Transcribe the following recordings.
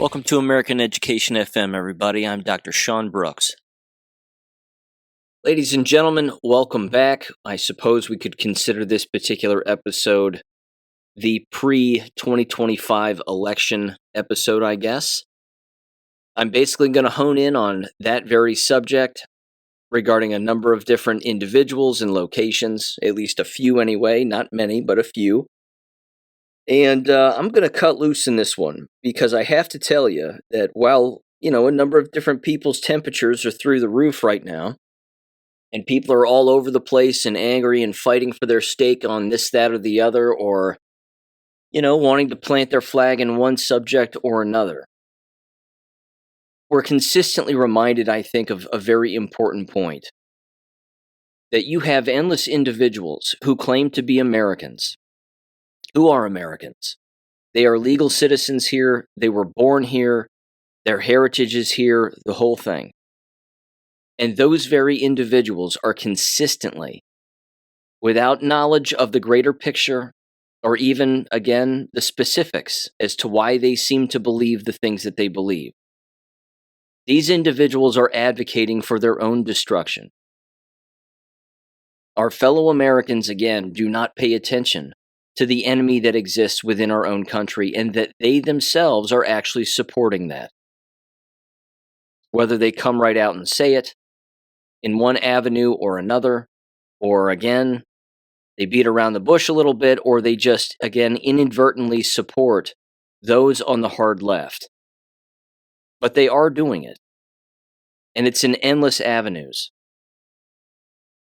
Welcome to American Education FM, everybody. I'm Dr. Sean Brooks. Ladies and gentlemen, welcome back. I suppose we could consider this particular episode the pre-2025 election episode, I guess. I'm basically going to hone in on that very subject regarding a number of different individuals and locations, at least a few anyway, not many, but a few. And I'm going to cut loose in this one because I have to tell you that while, a number of different people's temperatures are through the roof right now, and people are all over the place and angry and fighting for their stake on this, that, or the other, or, wanting to plant their flag in one subject or another, we're consistently reminded, I think, of a very important point. That you have endless individuals who claim to be Americans, who are Americans. They are legal citizens here. They were born here. Their heritage is here, the whole thing. And those very individuals are consistently, without knowledge of the greater picture, or even, again, the specifics as to why they seem to believe the things that they believe. These individuals are advocating for their own destruction. Our fellow Americans, again, do not pay attention to the enemy that exists within our own country, and that they themselves are actually supporting that. Whether they come right out and say it in one avenue or another, or again, they beat around the bush a little bit, or they just, again, inadvertently support those on the hard left. But they are doing it. And it's in endless avenues.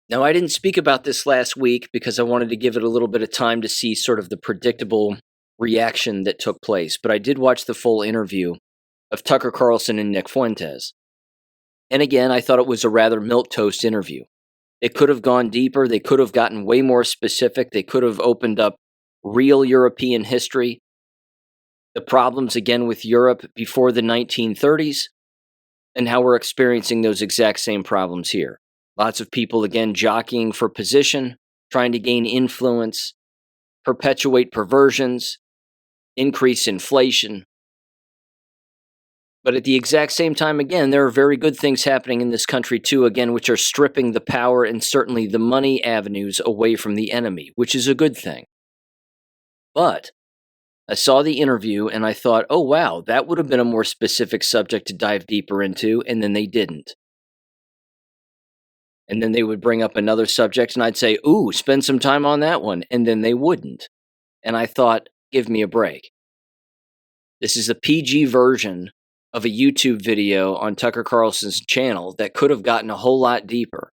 Now, I didn't speak about this last week because I wanted to give it a little bit of time to see sort of the predictable reaction that took place, but I did watch the full interview of Tucker Carlson and Nick Fuentes. And again, I thought it was a rather milquetoast interview. It could have gone deeper. They could have gotten way more specific. They could have opened up real European history. The problems, again, with Europe before the 1930s, and how we're experiencing those exact same problems here. Lots of people, again, jockeying for position, trying to gain influence, perpetuate perversions, increase inflation. But at the exact same time, again, there are very good things happening in this country too, again, which are stripping the power and certainly the money avenues away from the enemy, which is a good thing. But I saw the interview and I thought, oh wow, that would have been a more specific subject to dive deeper into, and then they didn't. And then they would bring up another subject and I'd say, ooh, spend some time on that one. And then they wouldn't. And I thought, give me a break. This is a PG version of a YouTube video on Tucker Carlson's channel that could have gotten a whole lot deeper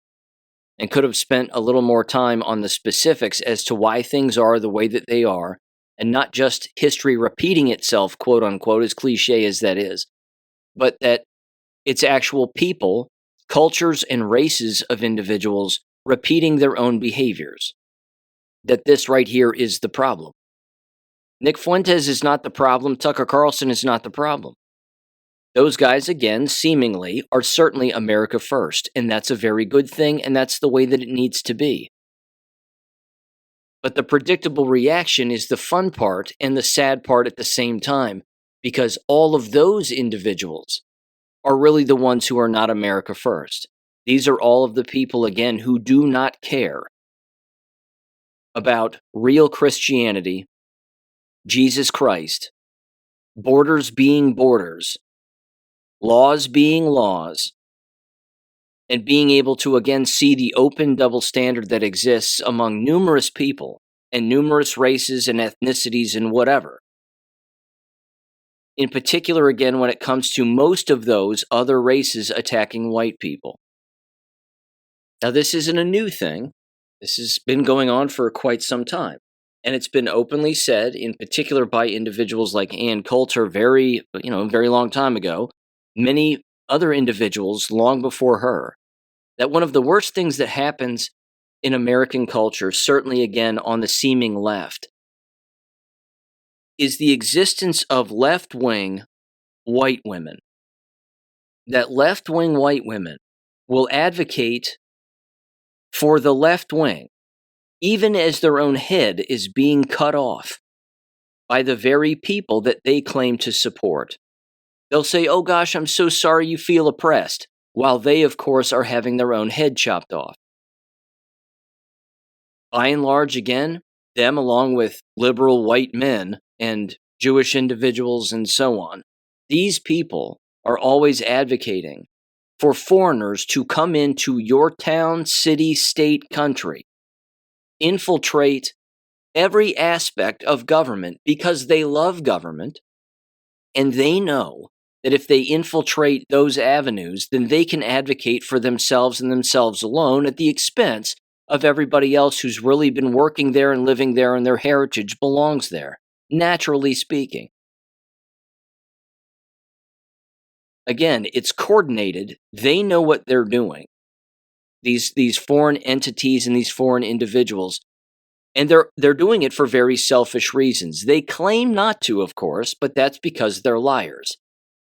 and could have spent a little more time on the specifics as to why things are the way that they are, and not just history repeating itself, quote unquote, as cliche as that is, but that it's actual people, cultures and races of individuals repeating their own behaviors. That this right here is the problem. Nick Fuentes is not the problem. Tucker Carlson is not the problem. Those guys, again, seemingly are certainly America first, and that's a very good thing, and that's the way that it needs to be. But the predictable reaction is the fun part and the sad part at the same time, because all of those individuals are really the ones who are not America first. These are all of the people, again, who do not care about real Christianity, Jesus Christ, borders being borders, laws being laws, and being able to, again, see the open double standard that exists among numerous people and numerous races and ethnicities and whatever. In particular, again, when it comes to most of those other races attacking white people. Now, this isn't a new thing. This has been going on for quite some time. And it's been openly said, in particular by individuals like Ann Coulter very long time ago, many other individuals long before her, that one of the worst things that happens in American culture, certainly again on the seeming left, is the existence of left-wing white women. That left-wing white women will advocate for the left wing, even as their own head is being cut off by the very people that they claim to support. They'll say, oh gosh, I'm so sorry you feel oppressed, while they, of course, are having their own head chopped off. By and large, again, them along with liberal white men and Jewish individuals and so on, these people are always advocating for foreigners to come into your town, city, state, country, infiltrate every aspect of government because they love government and they know that if they infiltrate those avenues, then they can advocate for themselves and themselves alone at the expense of everybody else who's really been working there and living there and their heritage belongs there, naturally speaking. Again, it's coordinated. They know what they're doing. These foreign entities and these foreign individuals, and they're doing it for very selfish reasons. They claim not to, of course, but that's because they're liars.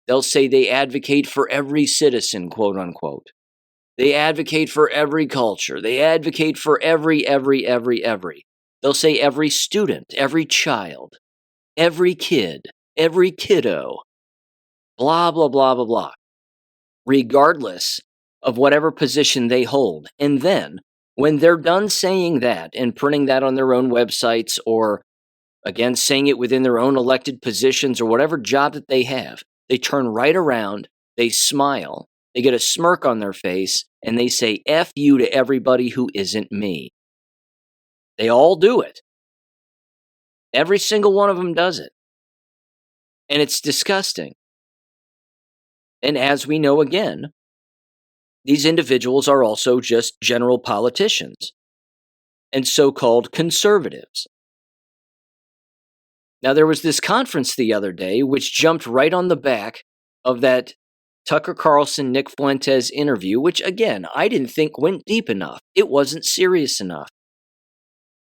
They'll say they advocate for every citizen, quote unquote. They advocate for every culture. They advocate for every. They'll say every student, every child, every kid, every kiddo, blah, blah, blah, blah, blah, regardless of whatever position they hold. And then when they're done saying that and printing that on their own websites or, again, saying it within their own elected positions or whatever job that they have, they turn right around, they smile, they get a smirk on their face, and they say F you to everybody who isn't me. They all do it. Every single one of them does it. And it's disgusting. And as we know again, these individuals are also just general politicians and so-called conservatives. Now, there was this conference the other day which jumped right on the back of that Tucker Carlson, Nick Fuentes interview, which, again, I didn't think went deep enough. It wasn't serious enough.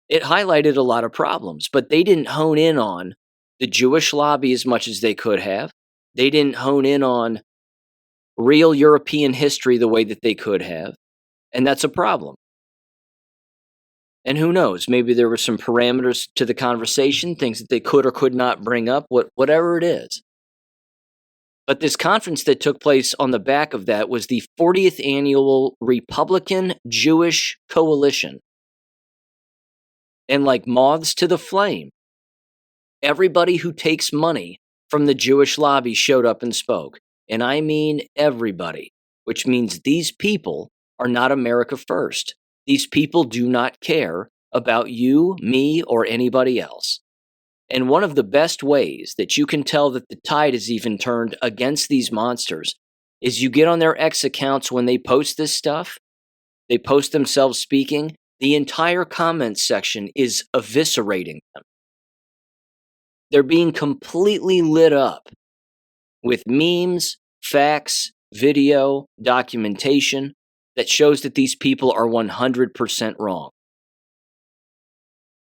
It highlighted a lot of problems, but they didn't hone in on the Jewish lobby as much as they could have. They didn't hone in on real European history the way that they could have, and that's a problem. And who knows, maybe there were some parameters to the conversation, things that they could or could not bring up, whatever it is. But this conference that took place on the back of that was the 40th annual Republican Jewish Coalition. And like moths to the flame, everybody who takes money from the Jewish lobby showed up and spoke. And I mean everybody, which means these people are not America first. These people do not care about you, me, or anybody else. And one of the best ways that you can tell that the tide is even turned against these monsters is you get on their X accounts when they post this stuff, they post themselves speaking, the entire comments section is eviscerating them. They're being completely lit up with memes, facts, video, documentation that shows that these people are 100% wrong.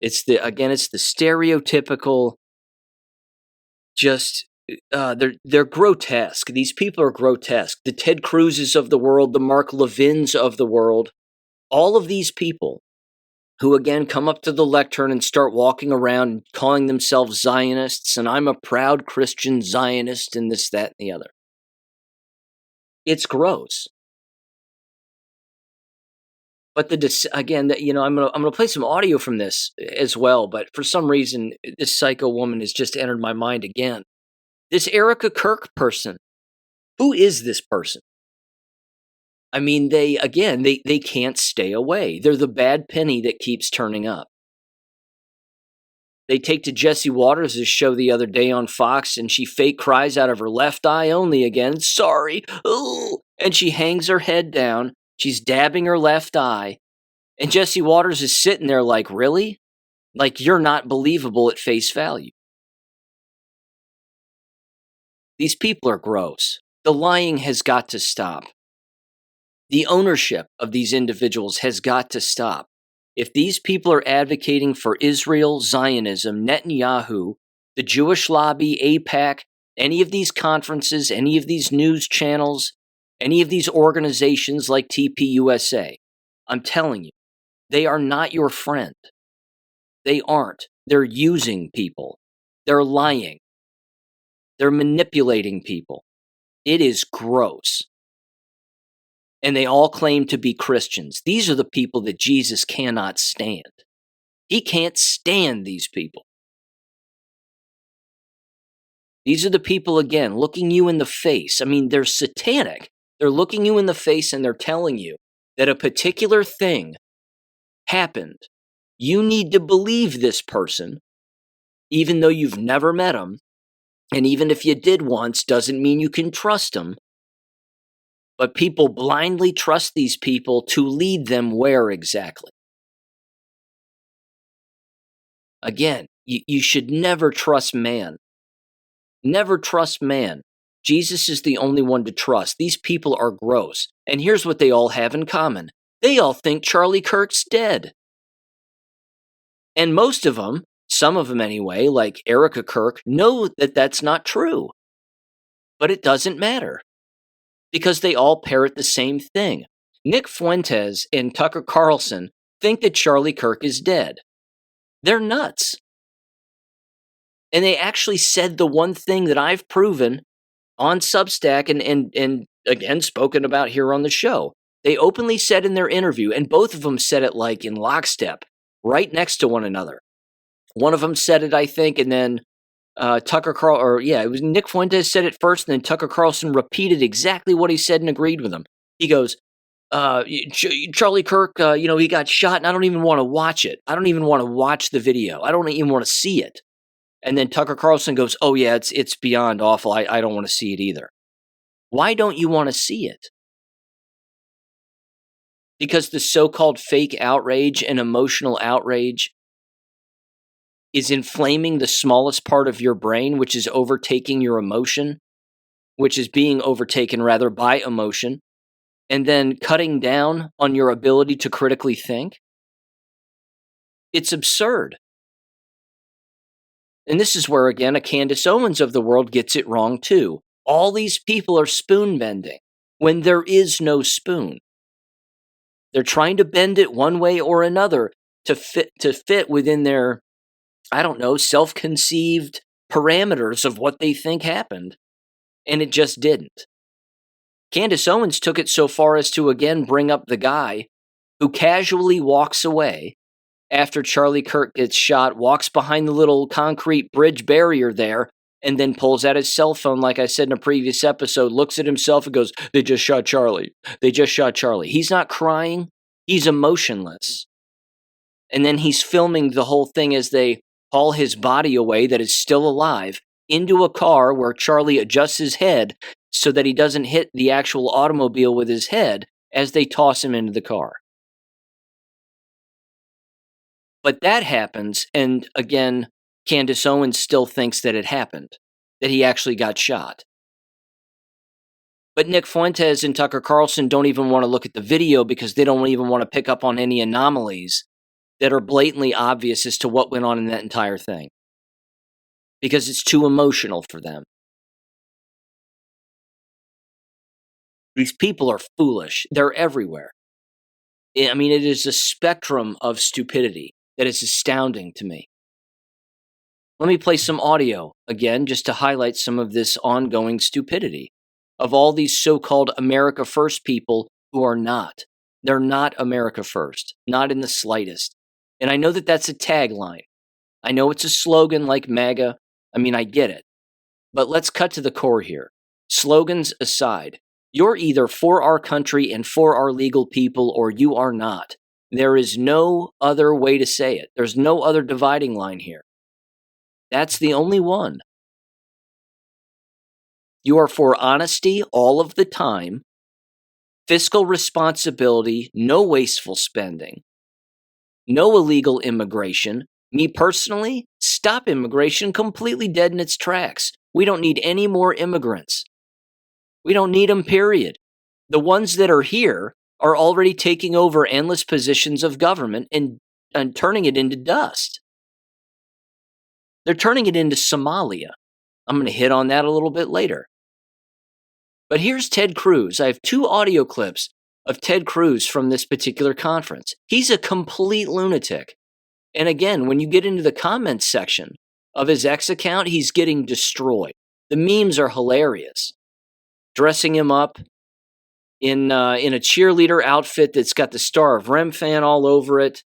It's the stereotypical, just, they're grotesque. These people are grotesque. The Ted Cruzes of the world, the Mark Levins of the world, all of these people who, again, come up to the lectern and start walking around calling themselves Zionists, and I'm a proud Christian Zionist, and this, that, and the other. It's gross. But again, I'm gonna play some audio from this as well. But for some reason, this psycho woman has just entered my mind again. This Erica Kirk person. Who is this person? I mean, they can't stay away. They're the bad penny that keeps turning up. They take to Jesse Waters' show the other day on Fox, and she fake cries out of her left eye only again. Sorry. Ooh. And she hangs her head down. She's dabbing her left eye. And Jesse Waters is sitting there like, really? Like, you're not believable at face value. These people are gross. The lying has got to stop. The ownership of these individuals has got to stop. If these people are advocating for Israel, Zionism, Netanyahu, the Jewish lobby, AIPAC, any of these conferences, any of these news channels, any of these organizations like TPUSA, I'm telling you, they are not your friend. They aren't. They're using people. They're lying. They're manipulating people. It is gross. And they all claim to be Christians. These are the people that Jesus cannot stand. He can't stand these people. These are the people, again, looking you in the face. I mean, they're satanic. They're looking you in the face and they're telling you that a particular thing happened. You need to believe this person, even though you've never met them. And even if you did once, doesn't mean you can trust them. But people blindly trust these people to lead them where exactly? Again, you should never trust man. Never trust man. Jesus is the only one to trust. These people are gross. And here's what they all have in common. They all think Charlie Kirk's dead. And most of them, some of them anyway, like Erica Kirk, know that that's not true. But it doesn't matter. Because they all parrot the same thing. Nick Fuentes and Tucker Carlson think that Charlie Kirk is dead. They're nuts. And they actually said the one thing that I've proven on Substack and again spoken about here on the show. They openly said in their interview, and both of them said it like in lockstep, right next to one another. One of them said it, I think, and then it was Nick Fuentes said it first, and then Tucker Carlson repeated exactly what he said and agreed with him. He goes, Charlie Kirk, he got shot, and I don't even want to watch it. I don't even want to watch the video. I don't even want to see it. And then Tucker Carlson goes, oh yeah, it's beyond awful. I don't want to see it either. Why don't you want to see it? Because the so-called fake outrage and emotional outrage is inflaming the smallest part of your brain, which is overtaking your emotion, which is being overtaken rather by emotion, and then cutting down on your ability to critically think. It's absurd. And this is where, again, a Candace Owens of the world gets it wrong too. All these people are spoon bending when there is no spoon. They're trying to bend it one way or another to fit within their, self-conceived parameters of what they think happened. And it just didn't. Candace Owens took it so far as to again bring up the guy who casually walks away after Charlie Kirk gets shot, walks behind the little concrete bridge barrier there, and then pulls out his cell phone, like I said in a previous episode, looks at himself and goes, they just shot Charlie. They just shot Charlie. He's not crying. He's emotionless. And then he's filming the whole thing as they haul his body away that is still alive into a car where Charlie adjusts his head so that he doesn't hit the actual automobile with his head as they toss him into the car. But that happens, and again, Candace Owens still thinks that it happened, that he actually got shot. But Nick Fuentes and Tucker Carlson don't even want to look at the video because they don't even want to pick up on any anomalies that are blatantly obvious as to what went on in that entire thing. Because it's too emotional for them. These people are foolish. They're everywhere. I mean, it is a spectrum of stupidity that is astounding to me. Let me play some audio again, just to highlight some of this ongoing stupidity of all these so-called America First people who are not. They're not America First, not in the slightest. And I know that that's a tagline. I know it's a slogan like MAGA. I mean, I get it. But let's cut to the core here. Slogans aside, you're either for our country and for our legal people, or you are not. There is no other way to say it. There's no other dividing line here. That's the only one. You are for honesty all of the time, fiscal responsibility, no wasteful spending, no illegal immigration. Me personally, stop immigration completely dead in its tracks. We don't need any more immigrants. We don't need them, period. The ones that are here are already taking over endless positions of government and turning it into dust. They're turning it into Somalia. I'm going to hit on that a little bit later. But here's Ted Cruz. I have 2 audio clips of Ted Cruz from this particular conference. He's a complete lunatic. And again, when you get into the comments section of his X account, he's getting destroyed. The memes are hilarious. dressing him up in a cheerleader outfit that's got the Star of Remphan all over it,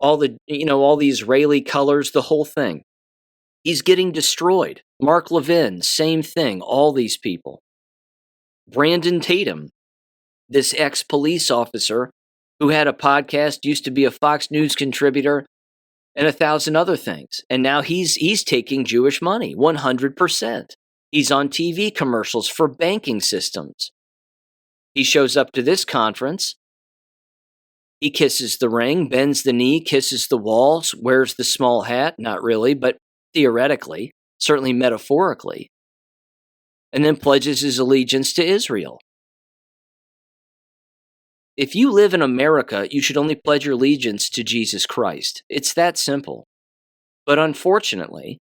all the Israeli colors, the whole thing. He's getting destroyed. Mark Levin, same thing. All these people. Brandon Tatum, this ex-police officer who had a podcast, used to be a Fox News contributor, and 1,000 other things. And now he's taking Jewish money, 100%. He's on TV commercials for banking systems. He shows up to this conference. He kisses the ring, bends the knee, kisses the walls, wears the small hat. Not really, but theoretically, certainly metaphorically. And then pledges his allegiance to Israel. If you live in America, you should only pledge your allegiance to Jesus Christ. It's that simple. But unfortunately,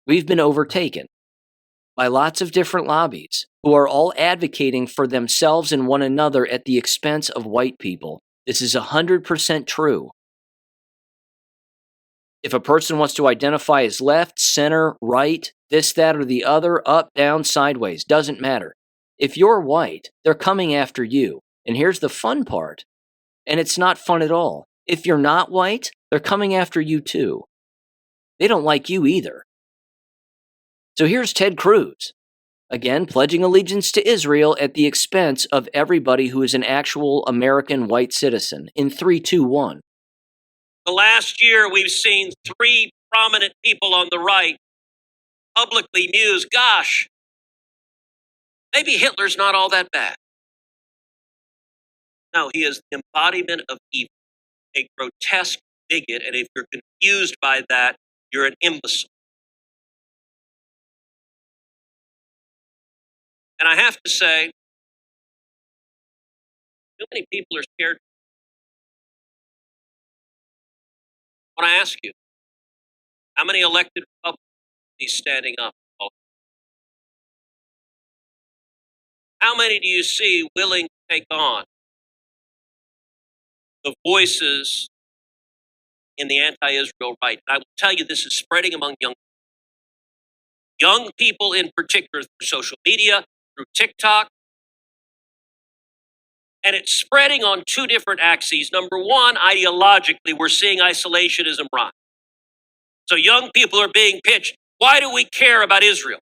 we've been overtaken by lots of different lobbies who are all advocating for themselves and one another at the expense of white people. This is 100% true. If a person wants to identify as left, center, right, this, that, or the other, up, down, sideways, doesn't matter. If you're white, they're coming after you. And here's the fun part, and it's not fun at all. If you're not white, they're coming after you too. They don't like you either. So here's Ted Cruz, again, pledging allegiance to Israel at the expense of everybody who is an actual American white citizen in 3, 2, 1. The last year, we've seen 3 prominent people on the right publicly muse, gosh, maybe Hitler's not all that bad. No, he is the embodiment of evil, a grotesque bigot, and if you're confused by that, you're an imbecile. And I have to say, too many people are scared. I want to ask you, how many elected Republicans he's standing up? How many do you see willing to take on the voices in the anti-Israel right? And I will tell you, this is spreading among young people in particular through social media, through TikTok. And it's spreading on 2 different axes. Number one, ideologically, we're seeing isolationism rise. So young people are being pitched, why do we care about Israel?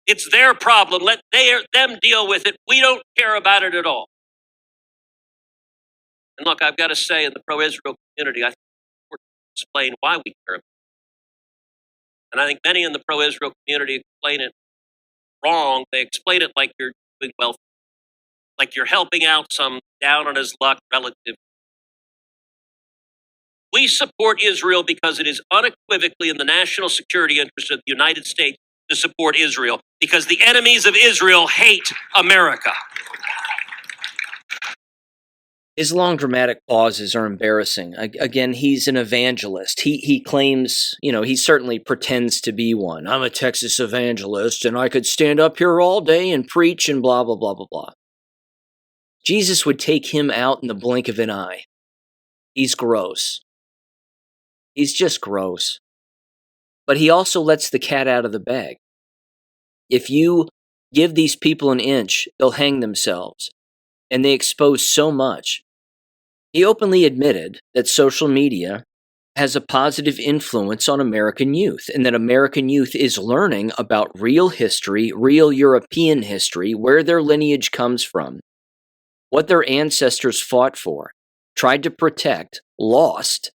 It's their problem. Let them deal with it. We don't care about it at all. And look, I've got to say, in the pro-Israel community, I think it's important to explain why we care about it. And I think many in the pro-Israel community explain it wrong. They explain it like you're doing well, like you're helping out some down on his luck relative. We support Israel because it is unequivocally in the national security interest of the United States to support Israel, because the enemies of Israel hate America. His long dramatic pauses are embarrassing. Again, he's an evangelist. He claims, he certainly pretends to be one. I'm a Texas evangelist, and I could stand up here all day and preach and blah, blah, blah, blah, blah. Jesus would take him out in the blink of an eye. He's gross. He's just gross. But he also lets the cat out of the bag. If you give these people an inch, they'll hang themselves. And they expose so much. He openly admitted that social media has a positive influence on American youth, and that American youth is learning about real history, real European history, where their lineage comes from, what their ancestors fought for, tried to protect, lost,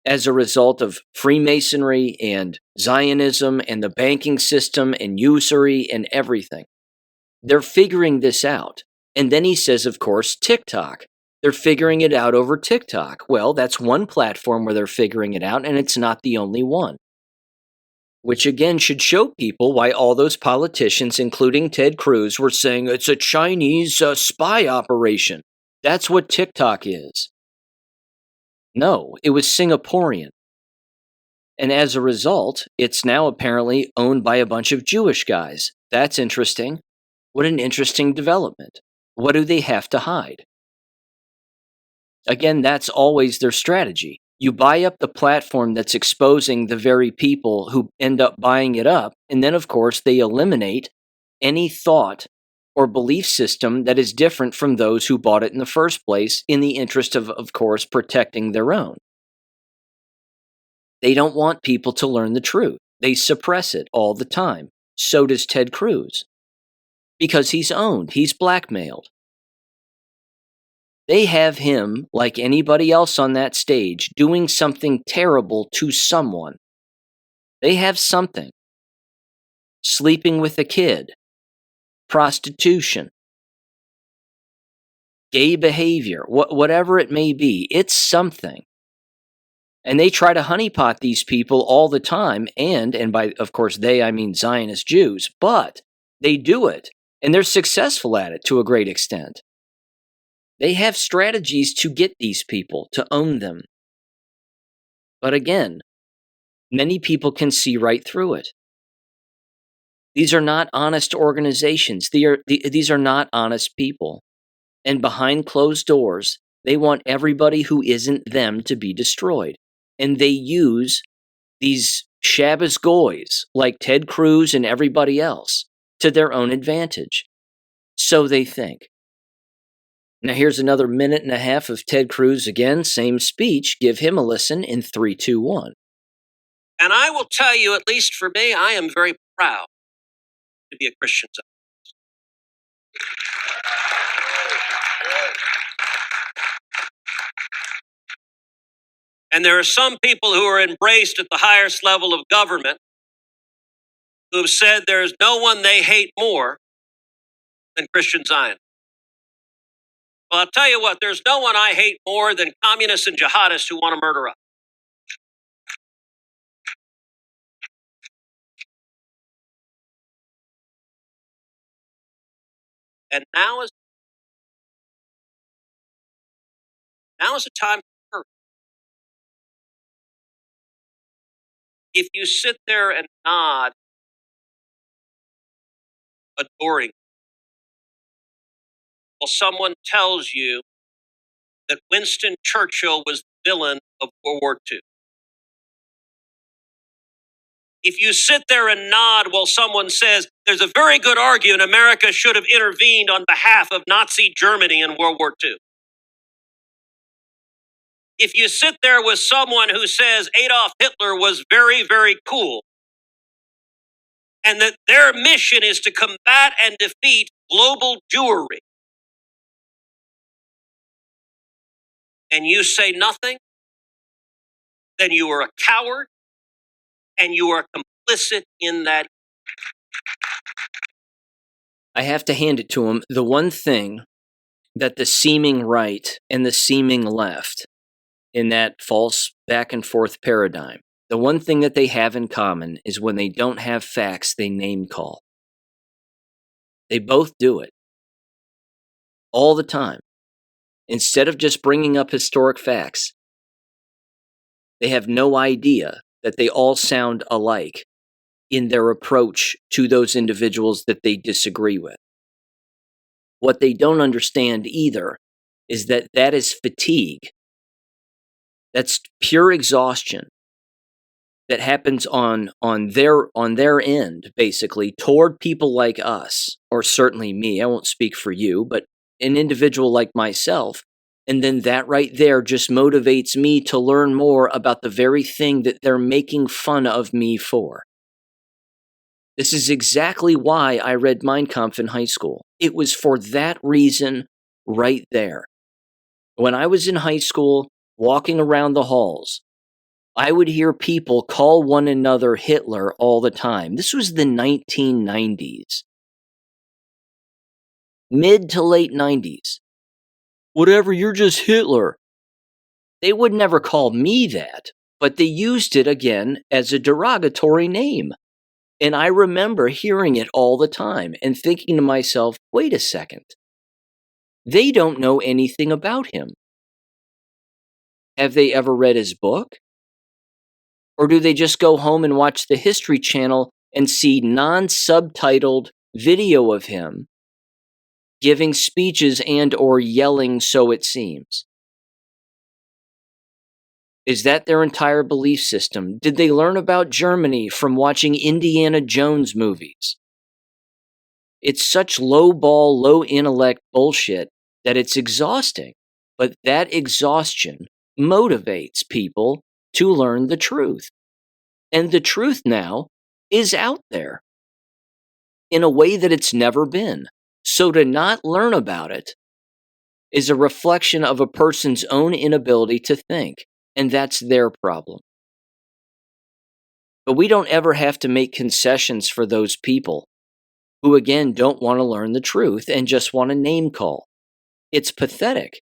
as a result of Freemasonry and Zionism and the banking system and usury and everything. They're figuring this out. And then he says, of course, TikTok. They're figuring it out over TikTok. Well, that's one platform where they're figuring it out, and it's not the only one. Which again should show people why all those politicians, including Ted Cruz, were saying it's a Chinese spy operation. That's what TikTok is. No, it was Singaporean. And as a result, it's now apparently owned by a bunch of Jewish guys. That's interesting. What an interesting development. What do they have to hide? Again, that's always their strategy. You buy up the platform that's exposing the very people who end up buying it up, and then, of course, they eliminate any thought or belief system that is different from those who bought it in the first place, in the interest of course, protecting their own. They don't want people to learn the truth. They suppress it all the time. So does Ted Cruz. Because he's owned, he's blackmailed. They have him, like anybody else on that stage, doing something terrible to someone. They have something. Sleeping with a kid, prostitution, gay behavior, whatever it may be, it's something. And they try to honeypot these people all the time, and by, of course, they, I mean Zionist Jews, but they do it, and they're successful at it to a great extent. They have strategies to get these people, to own them. But again, many people can see right through it. These are not honest organizations. These are not honest people. And behind closed doors, they want everybody who isn't them to be destroyed. And they use these Shabbos goys like Ted Cruz and everybody else to their own advantage. So they think. Now here's another minute and a half of Ted Cruz again, same speech. Give him a listen in 3, 2, 1. And I will tell you, at least for me, I am very proud to be a Christian Zionist. And there are some people who are embraced at the highest level of government who have said there's no one they hate more than Christian Zionists. Well, I'll tell you what, there's no one I hate more than communists and jihadists who want to murder us. And now is the time for courage. If you sit there and nod, adoring, while someone tells you that Winston Churchill was the villain of World War II. If you sit there and nod while someone says there's a very good argument America should have intervened on behalf of Nazi Germany in World War II. If you sit there with someone who says Adolf Hitler was very, very cool, and that their mission is to combat and defeat global Jewry, and you say nothing, then you are a coward and you are complicit in that. I have to hand it to him. The one thing that the seeming right and the seeming left in that false back and forth paradigm, the one thing that they have in common is when they don't have facts, they name call. They both do it all the time. Instead of just bringing up historic facts, they have no idea that they all sound alike in their approach to those individuals that they disagree with. What they don't understand either is that that is fatigue. That's pure exhaustion that happens on their end, basically, toward people like us, or certainly me. I won't speak for you, but an individual like myself. And then that right there just motivates me to learn more about the very thing that they're making fun of me for. This is exactly why I read Mein Kampf in high school. It was for that reason right there. When I was in high school, walking around the halls, I would hear people call one another Hitler all the time. This was the 1990s. Mid to late 90s. Whatever, you're just Hitler. They would never call me that, but they used it again as a derogatory name. And I remember hearing it all the time and thinking to myself, wait a second. They don't know anything about him. Have they ever read his book? Or do they just go home and watch the History Channel and see non-subtitled video of him giving speeches and or yelling, so it seems? Is that their entire belief system? Did they learn about Germany from watching Indiana Jones movies? It's such low ball, low intellect bullshit that it's exhausting. But that exhaustion motivates people to learn the truth. And the truth now is out there in a way that it's never been. So to not learn about it is a reflection of a person's own inability to think, and that's their problem. But we don't ever have to make concessions for those people who, again, don't want to learn the truth and just want to name call. It's pathetic.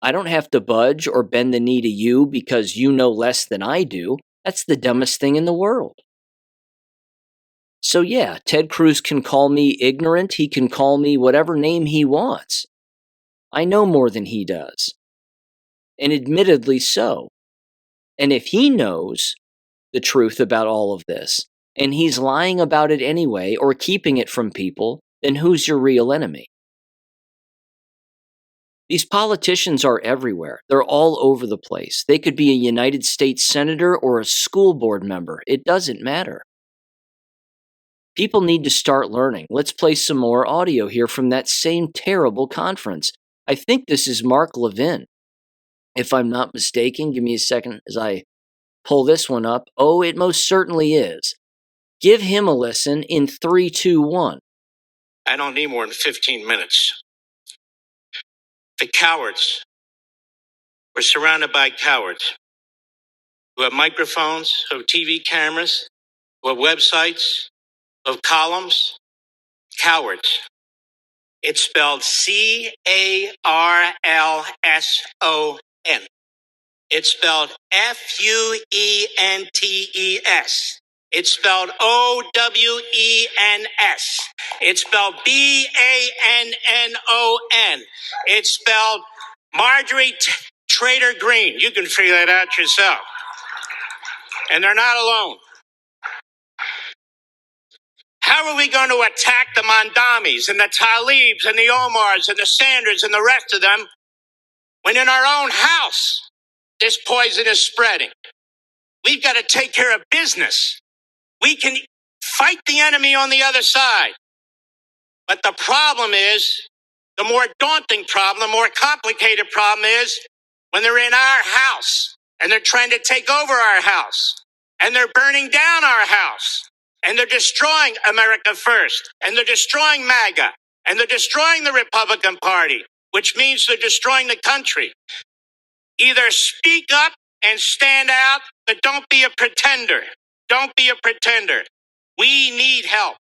I don't have to budge or bend the knee to you because you know less than I do. That's the dumbest thing in the world. So yeah, Ted Cruz can call me ignorant. He can call me whatever name he wants. I know more than he does. And admittedly so. And if he knows the truth about all of this, and he's lying about it anyway or keeping it from people, then who's your real enemy? These politicians are everywhere. They're all over the place. They could be a United States senator or a school board member. It doesn't matter. People need to start learning. Let's play some more audio here from that same terrible conference. I think this is Mark Levin. If I'm not mistaken, give me a second as I pull this one up. Oh, it most certainly is. Give him a listen in 3, 2, 1. I don't need more than 15 minutes. The cowards. We're surrounded by cowards who have microphones, who have TV cameras, who have websites, who have columns. Cowards. It's spelled C-A-R-L-S-O-N. It's spelled F-U-E-N-T-E-S. It's spelled O-W-E-N-S. It's spelled B-A-N-N-O-N. It's spelled Marjorie Trader Green. You can figure that out yourself. And they're not alone. How are we going to attack the Mondamis and the Talibs and the Omars and the Sanders and the rest of them when in our own house this poison is spreading? We've got to take care of business. We can fight the enemy on the other side. But the problem is, the more daunting problem, the more complicated problem is when they're in our house and they're trying to take over our house and they're burning down our house and they're destroying America First and they're destroying MAGA and they're destroying the Republican Party, which means they're destroying the country. Either speak up and stand out, but don't be a pretender. Don't be a pretender. We need help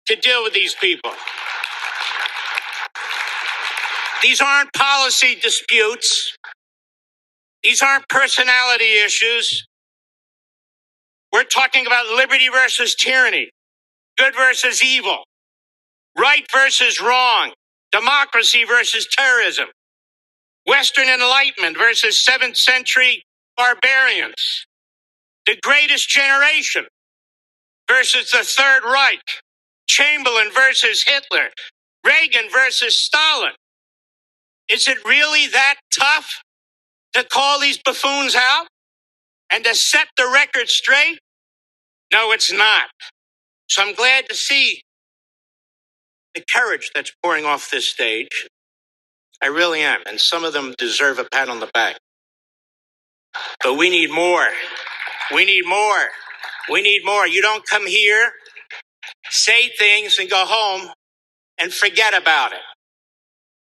to deal with these people. These aren't policy disputes. These aren't personality issues. We're talking about liberty versus tyranny, good versus evil, right versus wrong, democracy versus terrorism, Western Enlightenment versus 7th century barbarians, the greatest generation versus the Third Reich, Chamberlain versus Hitler, Reagan versus Stalin. Is it really that tough to call these buffoons out and to set the record straight? No, it's not. So I'm glad to see the courage that's pouring off this stage. I really am. And some of them deserve a pat on the back. But we need more. We need more. We need more. You don't come here, say things, and go home and forget about it.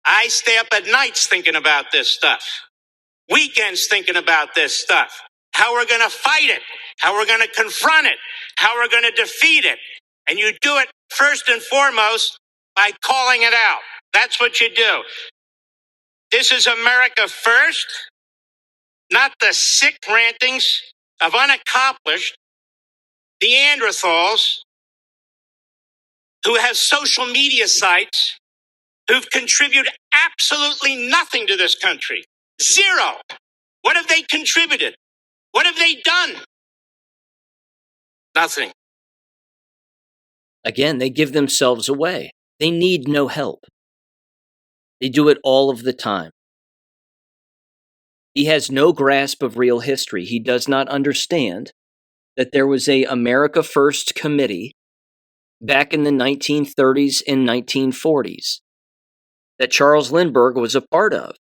I stay up at nights thinking about this stuff. Weekends thinking about this stuff. How we're going to fight it. How we're going to confront it. How we're going to defeat it. And you do it first and foremost by calling it out. That's what you do. This is America First, not the sick rantings of unaccomplished Neanderthals who have social media sites who've contributed absolutely nothing to this country. Zero. What have they contributed? What have they done? Nothing. Again, they give themselves away. They need no help. They do it all of the time. He has no grasp of real history. He does not understand that there was a America First committee back in the 1930s and 1940s that Charles Lindbergh was a part of,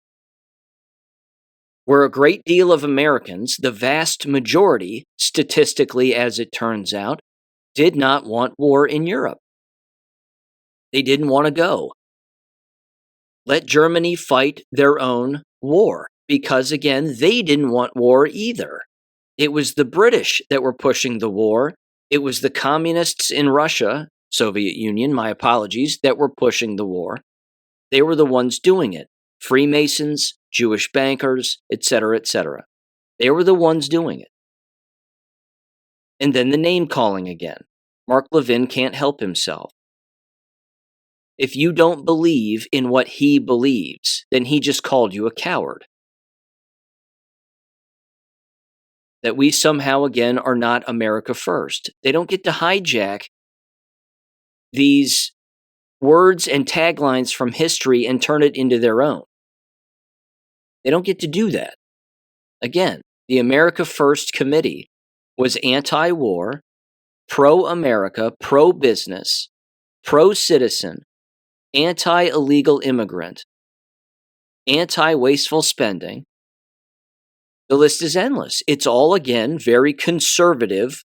where a great deal of Americans, the vast majority, statistically as it turns out, did not want war in Europe. They didn't want to go. Let Germany fight their own war, because again, they didn't want war either. It was the British that were pushing the war. It was the communists in Russia, Soviet Union, my apologies, that were pushing the war. They were the ones doing it. Freemasons, Jewish bankers, etc., etc. They were the ones doing it. And then the name calling again. Mark Levin can't help himself. If you don't believe in what he believes, then he just called you a coward. That we somehow, again, are not America first. They don't get to hijack these words and taglines from history and turn it into their own. They don't get to do that. Again, the America First Committee was anti-war, pro-America, pro-business, pro-citizen, anti-illegal immigrant, anti-wasteful spending. The list is endless. It's all, again, very conservative,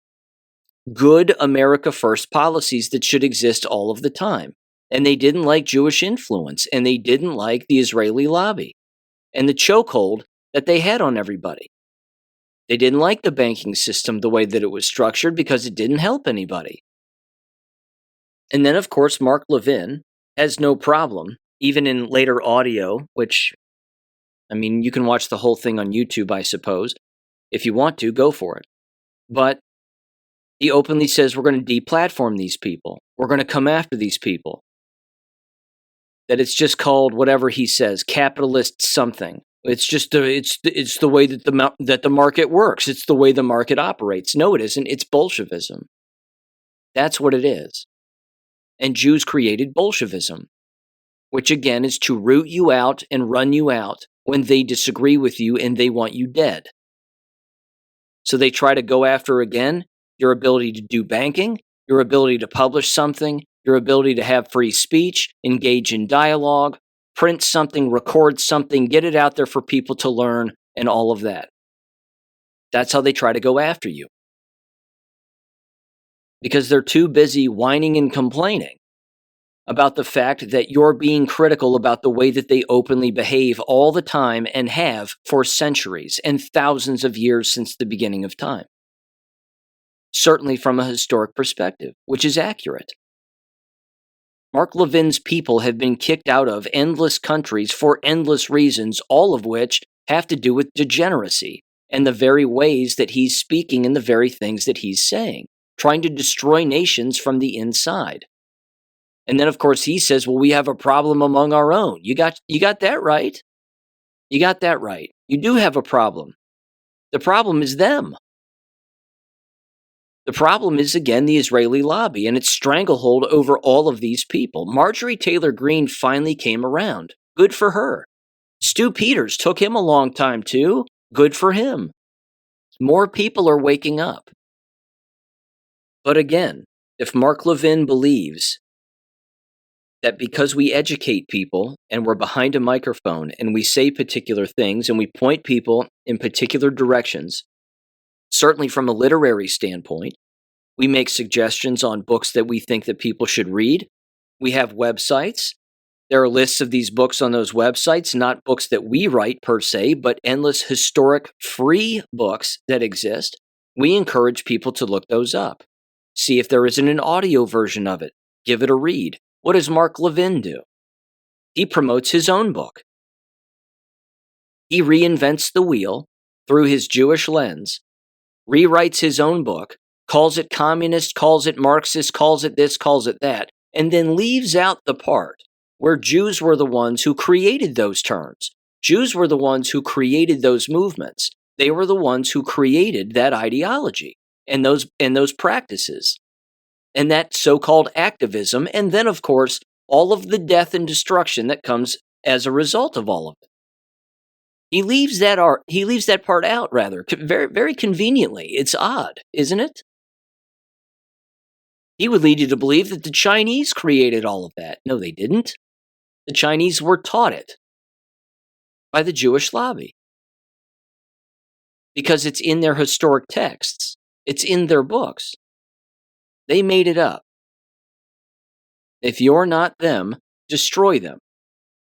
good America First policies that should exist all of the time. And they didn't like Jewish influence, and they didn't like the Israeli lobby and the chokehold that they had on everybody. They didn't like the banking system the way that it was structured because it didn't help anybody. And then, of course, Mark Levin has no problem, even in later audio, which, I mean, you can watch the whole thing on YouTube, I suppose. If you want to, go for it. But he openly says we're going to deplatform these people. We're going to come after these people. That it's just called whatever he says, capitalist something. It's just it's the way that the market works. It's the way the market operates. No, it isn't. It's Bolshevism. That's what it is. And Jews created Bolshevism, which again is to root you out and run you out when they disagree with you and they want you dead. So they try to go after, again, your ability to do banking, your ability to publish something, your ability to have free speech, engage in dialogue, print something, record something, get it out there for people to learn, and all of that. That's how they try to go after you. Because they're too busy whining and complaining about the fact that you're being critical about the way that they openly behave all the time and have for centuries and thousands of years since the beginning of time. Certainly from a historic perspective, which is accurate. Mark Levin's people have been kicked out of endless countries for endless reasons, all of which have to do with degeneracy and the very ways that he's speaking and the very things that he's saying, trying to destroy nations from the inside. And then, of course, he says, well, we have a problem among our own. You got that right. You got that right. You do have a problem. The problem is them. The problem is, again, the Israeli lobby and its stranglehold over all of these people. Marjorie Taylor Greene finally came around. Good for her. Stu Peters took him a long time, too. Good for him. More people are waking up. But again, if Mark Levin believes that because we educate people and we're behind a microphone and we say particular things and we point people in particular directions, certainly from a literary standpoint, we make suggestions on books that we think that people should read. We have websites. There are lists of these books on those websites, not books that we write per se, but endless historic free books that exist. We encourage people to look those up. See if there isn't an audio version of it. Give it a read. What does Mark Levin do? He promotes his own book. He reinvents the wheel through his Jewish lens, rewrites his own book, calls it communist, calls it Marxist, calls it this, calls it that, and then leaves out the part where Jews were the ones who created those terms. Jews were the ones who created those movements. They were the ones who created that ideology and those practices and that so-called activism, and then, of course, all of the death and destruction that comes as a result of all of it. He leaves that part out, rather, very, very conveniently. It's odd, isn't it? He would lead you to believe that the Chinese created all of that. No, they didn't. The Chinese were taught it by the Jewish lobby because it's in their historic texts. It's in their books. They made it up. If you're not them, destroy them.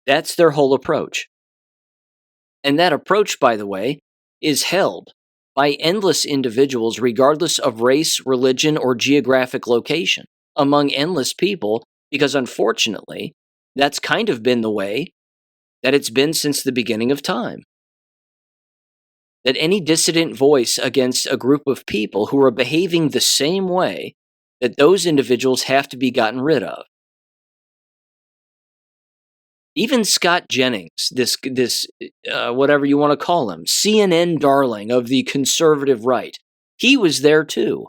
That's their whole approach. And that approach, by the way, is held by endless individuals, regardless of race, religion, or geographic location, among endless people, because unfortunately, that's kind of been the way that it's been since the beginning of time. That any dissident voice against a group of people who are behaving the same way, that those individuals have to be gotten rid of. Even Scott Jennings, this whatever you want to call him, CNN darling of the conservative right, he was there too.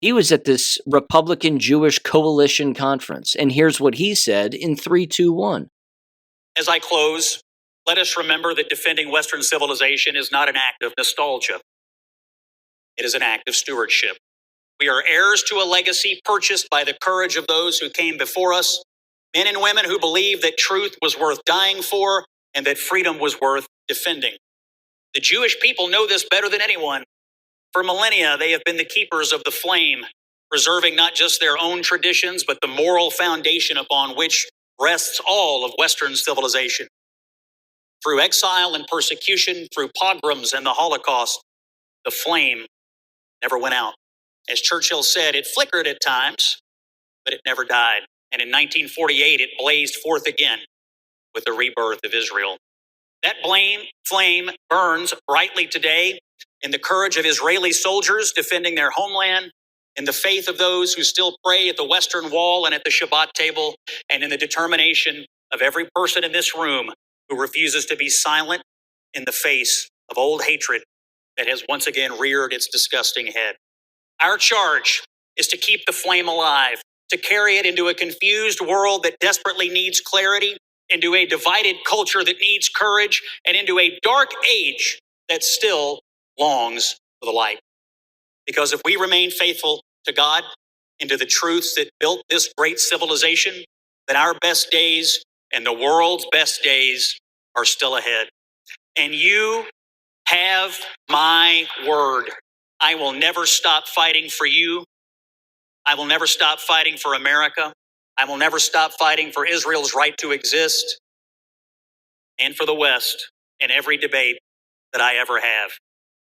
He was at this Republican Jewish Coalition conference, and here's what he said in 3, 2, 1. As I close, let us remember that defending Western civilization is not an act of nostalgia. It is an act of stewardship. We are heirs to a legacy purchased by the courage of those who came before us, men and women who believed that truth was worth dying for and that freedom was worth defending. The Jewish people know this better than anyone. For millennia, they have been the keepers of the flame, preserving not just their own traditions, but the moral foundation upon which rests all of Western civilization. Through exile and persecution, through pogroms and the Holocaust, the flame never went out. As Churchill said, it flickered at times, but it never died. And in 1948, it blazed forth again with the rebirth of Israel. That flame burns brightly today in the courage of Israeli soldiers defending their homeland, in the faith of those who still pray at the Western Wall and at the Shabbat table, and in the determination of every person in this room who refuses to be silent in the face of old hatred that has once again reared its disgusting head. Our charge is to keep the flame alive, to carry it into a confused world that desperately needs clarity, into a divided culture that needs courage, and into a dark age that still longs for the light. Because if we remain faithful to God, into the truths that built this great civilization, then our best days and the world's best days are still ahead. And you have my word. I will never stop fighting for you. I will never stop fighting for America. I will never stop fighting for Israel's right to exist and for the West in every debate that I ever have.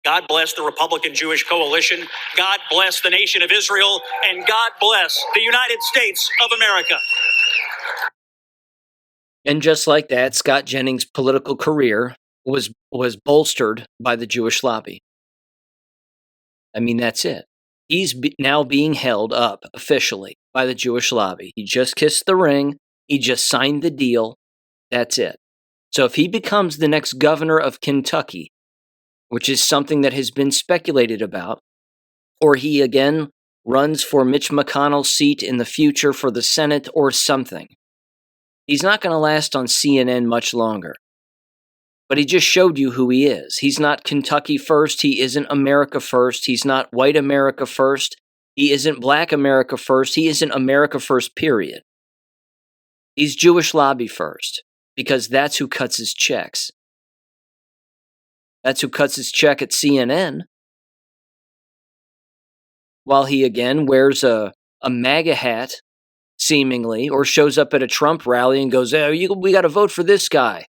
God bless the Republican Jewish Coalition. God bless the nation of Israel. And God bless the United States of America. And just like that, Scott Jennings' political career was bolstered by the Jewish lobby. I mean, that's it. He's now being held up officially by the Jewish lobby. He just kissed the ring. He just signed the deal. That's it. So if he becomes the next governor of Kentucky, which is something that has been speculated about, or he again runs for Mitch McConnell's seat in the future for the Senate or something, he's not going to last on CNN much longer. But he just showed you who he is. He's not Kentucky first. He isn't America first. He's not white America first. He isn't black America first. He isn't America first, period. He's Jewish lobby first, because that's who cuts his checks. That's who cuts his check at CNN. While he again wears a MAGA hat, seemingly, or shows up at a Trump rally and goes, "Hey, we got to vote for this guy."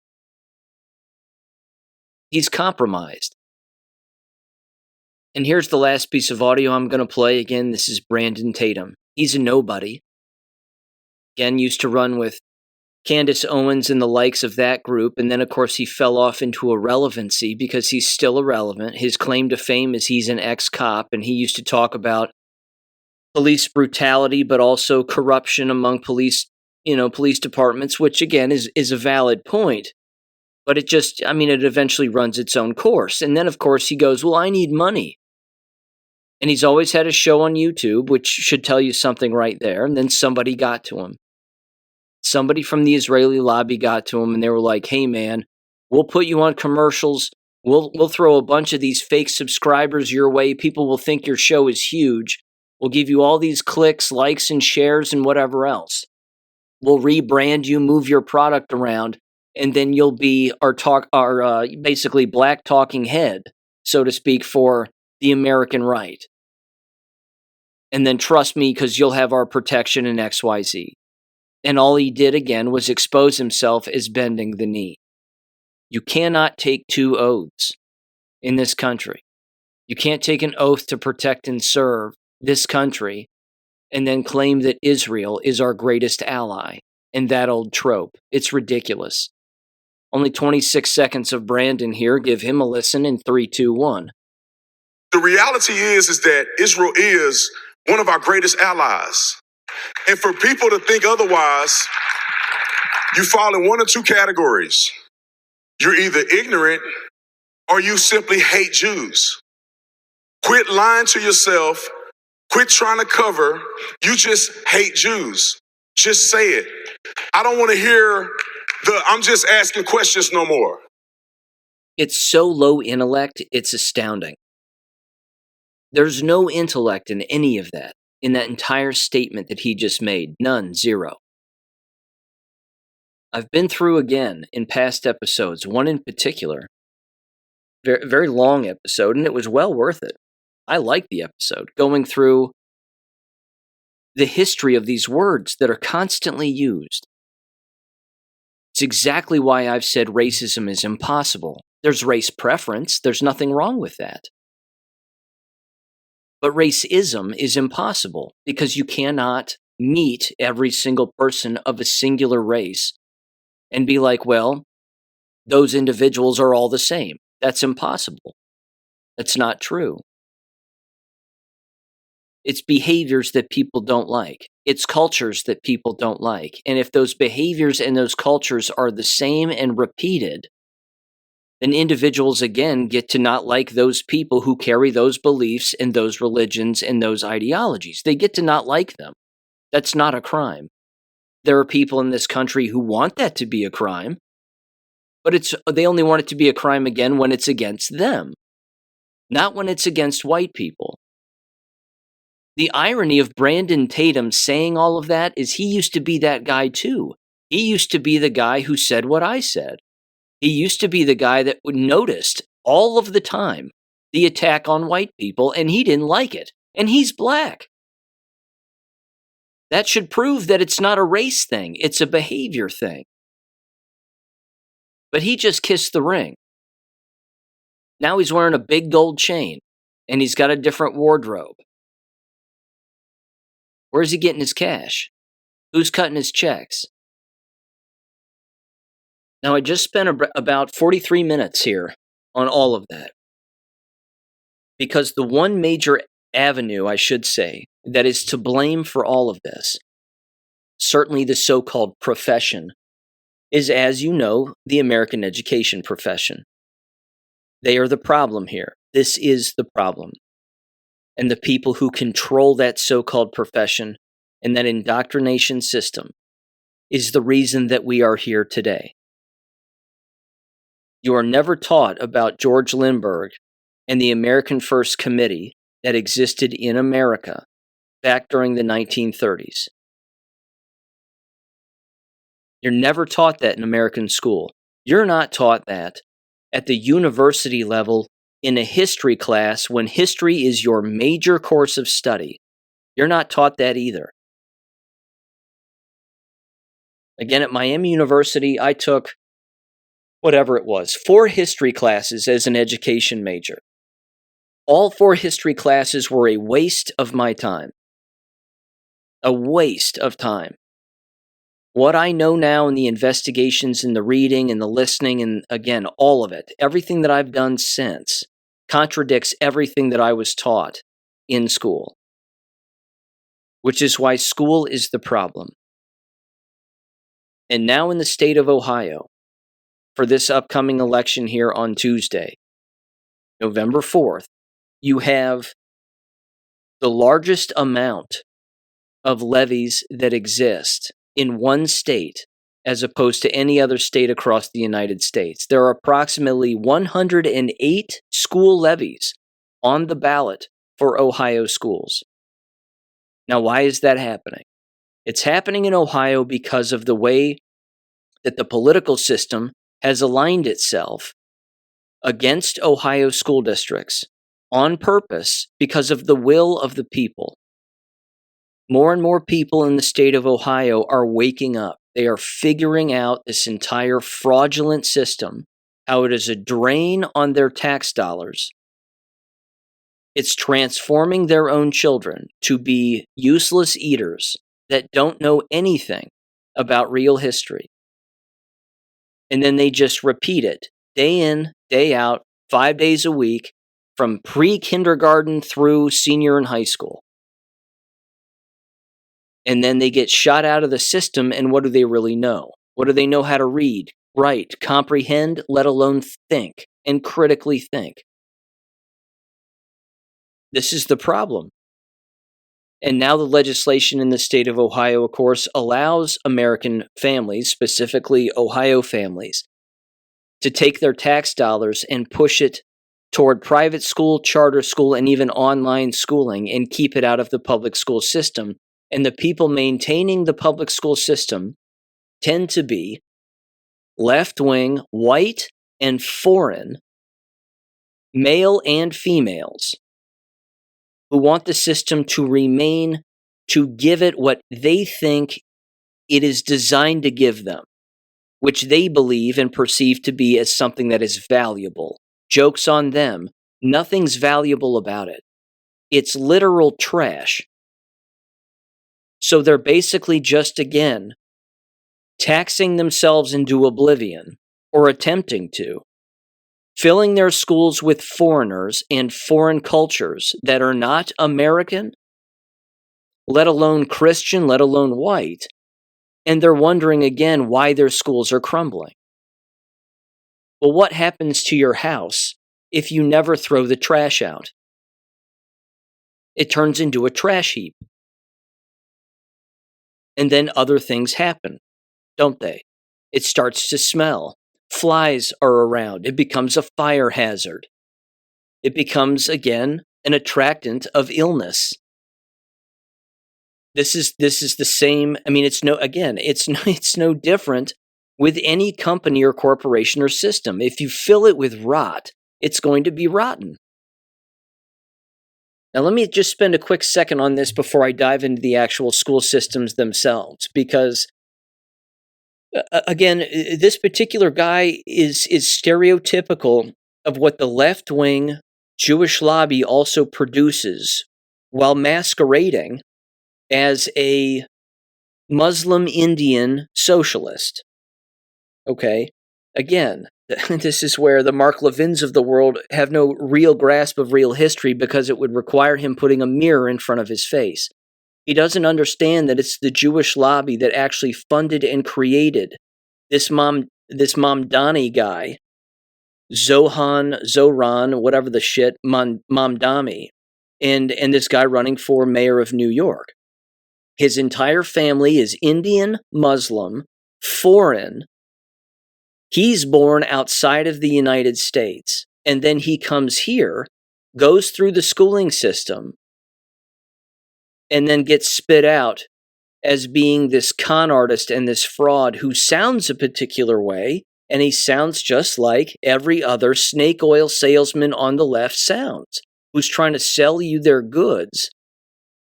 He's compromised. And here's the last piece of audio I'm going to play. Again, this is Brandon Tatum. He's a nobody. Again, used to run with Candace Owens and the likes of that group. And then, of course, he fell off into irrelevancy because he's still irrelevant. His claim to fame is he's an ex-cop, and he used to talk about police brutality, but also corruption among police departments, which, again, is a valid point. But it eventually runs its own course. And then, of course, he goes, well, I need money. And he's always had a show on YouTube, which should tell you something right there. And then somebody got to him. Somebody from the Israeli lobby got to him, and they were like, hey, man, we'll put you on commercials. We'll throw a bunch of these fake subscribers your way. People will think your show is huge. We'll give you all these clicks, likes, and shares and whatever else. We'll rebrand you, move your product around, and then you'll be our basically black talking head, so to speak, for the American right. And then trust me, because you'll have our protection in XYZ. And all he did again was expose himself as bending the knee. You cannot take two oaths in this country. You can't take an oath to protect and serve this country and then claim that Israel is our greatest ally and that old trope. It's ridiculous. Only 26 seconds of Brandon here. Give him a listen in 3, 2, 1. The reality is that Israel is one of our greatest allies. And for people to think otherwise, you fall in one of two categories. You're either ignorant or you simply hate Jews. Quit lying to yourself. Quit trying to cover. You just hate Jews. Just say it. I don't want to hear I'm just asking questions no more. It's so low intellect, it's astounding. There's no intellect in any of that, in that entire statement that he just made. None, zero. I've been through again in past episodes, one in particular, very, very long episode, and it was well worth it. I liked the episode, going through the history of these words that are constantly used. It's exactly why I've said racism is impossible. There's race preference. There's nothing wrong with that. But racism is impossible because you cannot meet every single person of a singular race and be like, well, those individuals are all the same. That's impossible. That's not true. It's behaviors that people don't like. It's cultures that people don't like. And if those behaviors and those cultures are the same and repeated, then individuals again get to not like those people who carry those beliefs and those religions and those ideologies. They get to not like them. That's not a crime. There are people in this country who want that to be a crime, but they only want it to be a crime again when it's against them, not when it's against white people. The irony of Brandon Tatum saying all of that is he used to be that guy too. He used to be the guy who said what I said. He used to be the guy that noticed all of the time the attack on white people, and he didn't like it. And he's black. That should prove that it's not a race thing. It's a behavior thing. But he just kissed the ring. Now he's wearing a big gold chain, and he's got a different wardrobe. Where's he getting his cash? Who's cutting his checks? Now, I just spent about 43 minutes here on all of that. Because the one major avenue, I should say, that is to blame for all of this, certainly the so-called profession, is, as you know, the American education profession. They are the problem here. This is the problem. And the people who control that so-called profession and that indoctrination system is the reason that we are here today. You are never taught about George Lindbergh and the American First Committee that existed in America back during the 1930s. You're never taught that in American school. You're not taught that at the university level in a history class when history is your major course of study. You're not taught that either. Again, at Miami University, I took whatever it was, 4 history classes as an education major. All 4 history classes were a waste of my time. A waste of time. What I know now in the investigations and the reading and the listening and, again, all of it, everything that I've done since, contradicts everything that I was taught in school. Which is why school is the problem. And now in the state of Ohio, for this upcoming election here on Tuesday, November 4th, you have the largest amount of levies that exist in one state as opposed to any other state across the United States. There are approximately 108 school levies on the ballot for Ohio schools. Now, why is that happening? It's happening in Ohio because of the way that the political system has aligned itself against Ohio school districts on purpose because of the will of the people. More and more people in the state of Ohio are waking up. They are figuring out this entire fraudulent system, how it is a drain on their tax dollars. It's transforming their own children to be useless eaters that don't know anything about real history. And then they just repeat it day in, day out, 5 days a week, from pre-kindergarten through senior in high school. And then they get shot out of the system, and what do they really know? What do they know how to read, write, comprehend, let alone think, and critically think? This is the problem. And now the legislation in the state of Ohio, of course, allows American families, specifically Ohio families, to take their tax dollars and push it toward private school, charter school, and even online schooling and keep it out of the public school system. And the people maintaining the public school system tend to be left-wing, white, and foreign, male and females, who want the system to remain, to give it what they think it is designed to give them, which they believe and perceive to be as something that is valuable. Joke's on them. Nothing's valuable about it. It's literal trash. So they're basically just, again, taxing themselves into oblivion, or attempting to, filling their schools with foreigners and foreign cultures that are not American, let alone Christian, let alone white, and they're wondering again why their schools are crumbling. Well, what happens to your house if you never throw the trash out? It turns into a trash heap. And then other things happen, don't they? It starts to smell. Flies are around. It becomes a fire hazard. It becomes, again, an attractant of illness. This is the same. I mean, it's no different with any company or corporation or system. If you fill it with rot, it's going to be rotten. Now, let me just spend a quick second on this before I dive into the actual school systems themselves, because again, this particular guy is stereotypical of what the left-wing Jewish lobby also produces while masquerading as a Muslim Indian socialist. Okay? Again, this is where the Mark Levins of the world have no real grasp of real history because it would require him putting a mirror in front of his face. He doesn't understand that it's the Jewish lobby that actually funded and created this Mamdani guy, Zoran, whatever the shit, Mamdani, and this guy running for mayor of New York. His entire family is Indian, Muslim, foreign. He's born outside of the United States, and then he comes here, goes through the schooling system, and then gets spit out as being this con artist and this fraud who sounds a particular way, and he sounds just like every other snake oil salesman on the left sounds, who's trying to sell you their goods,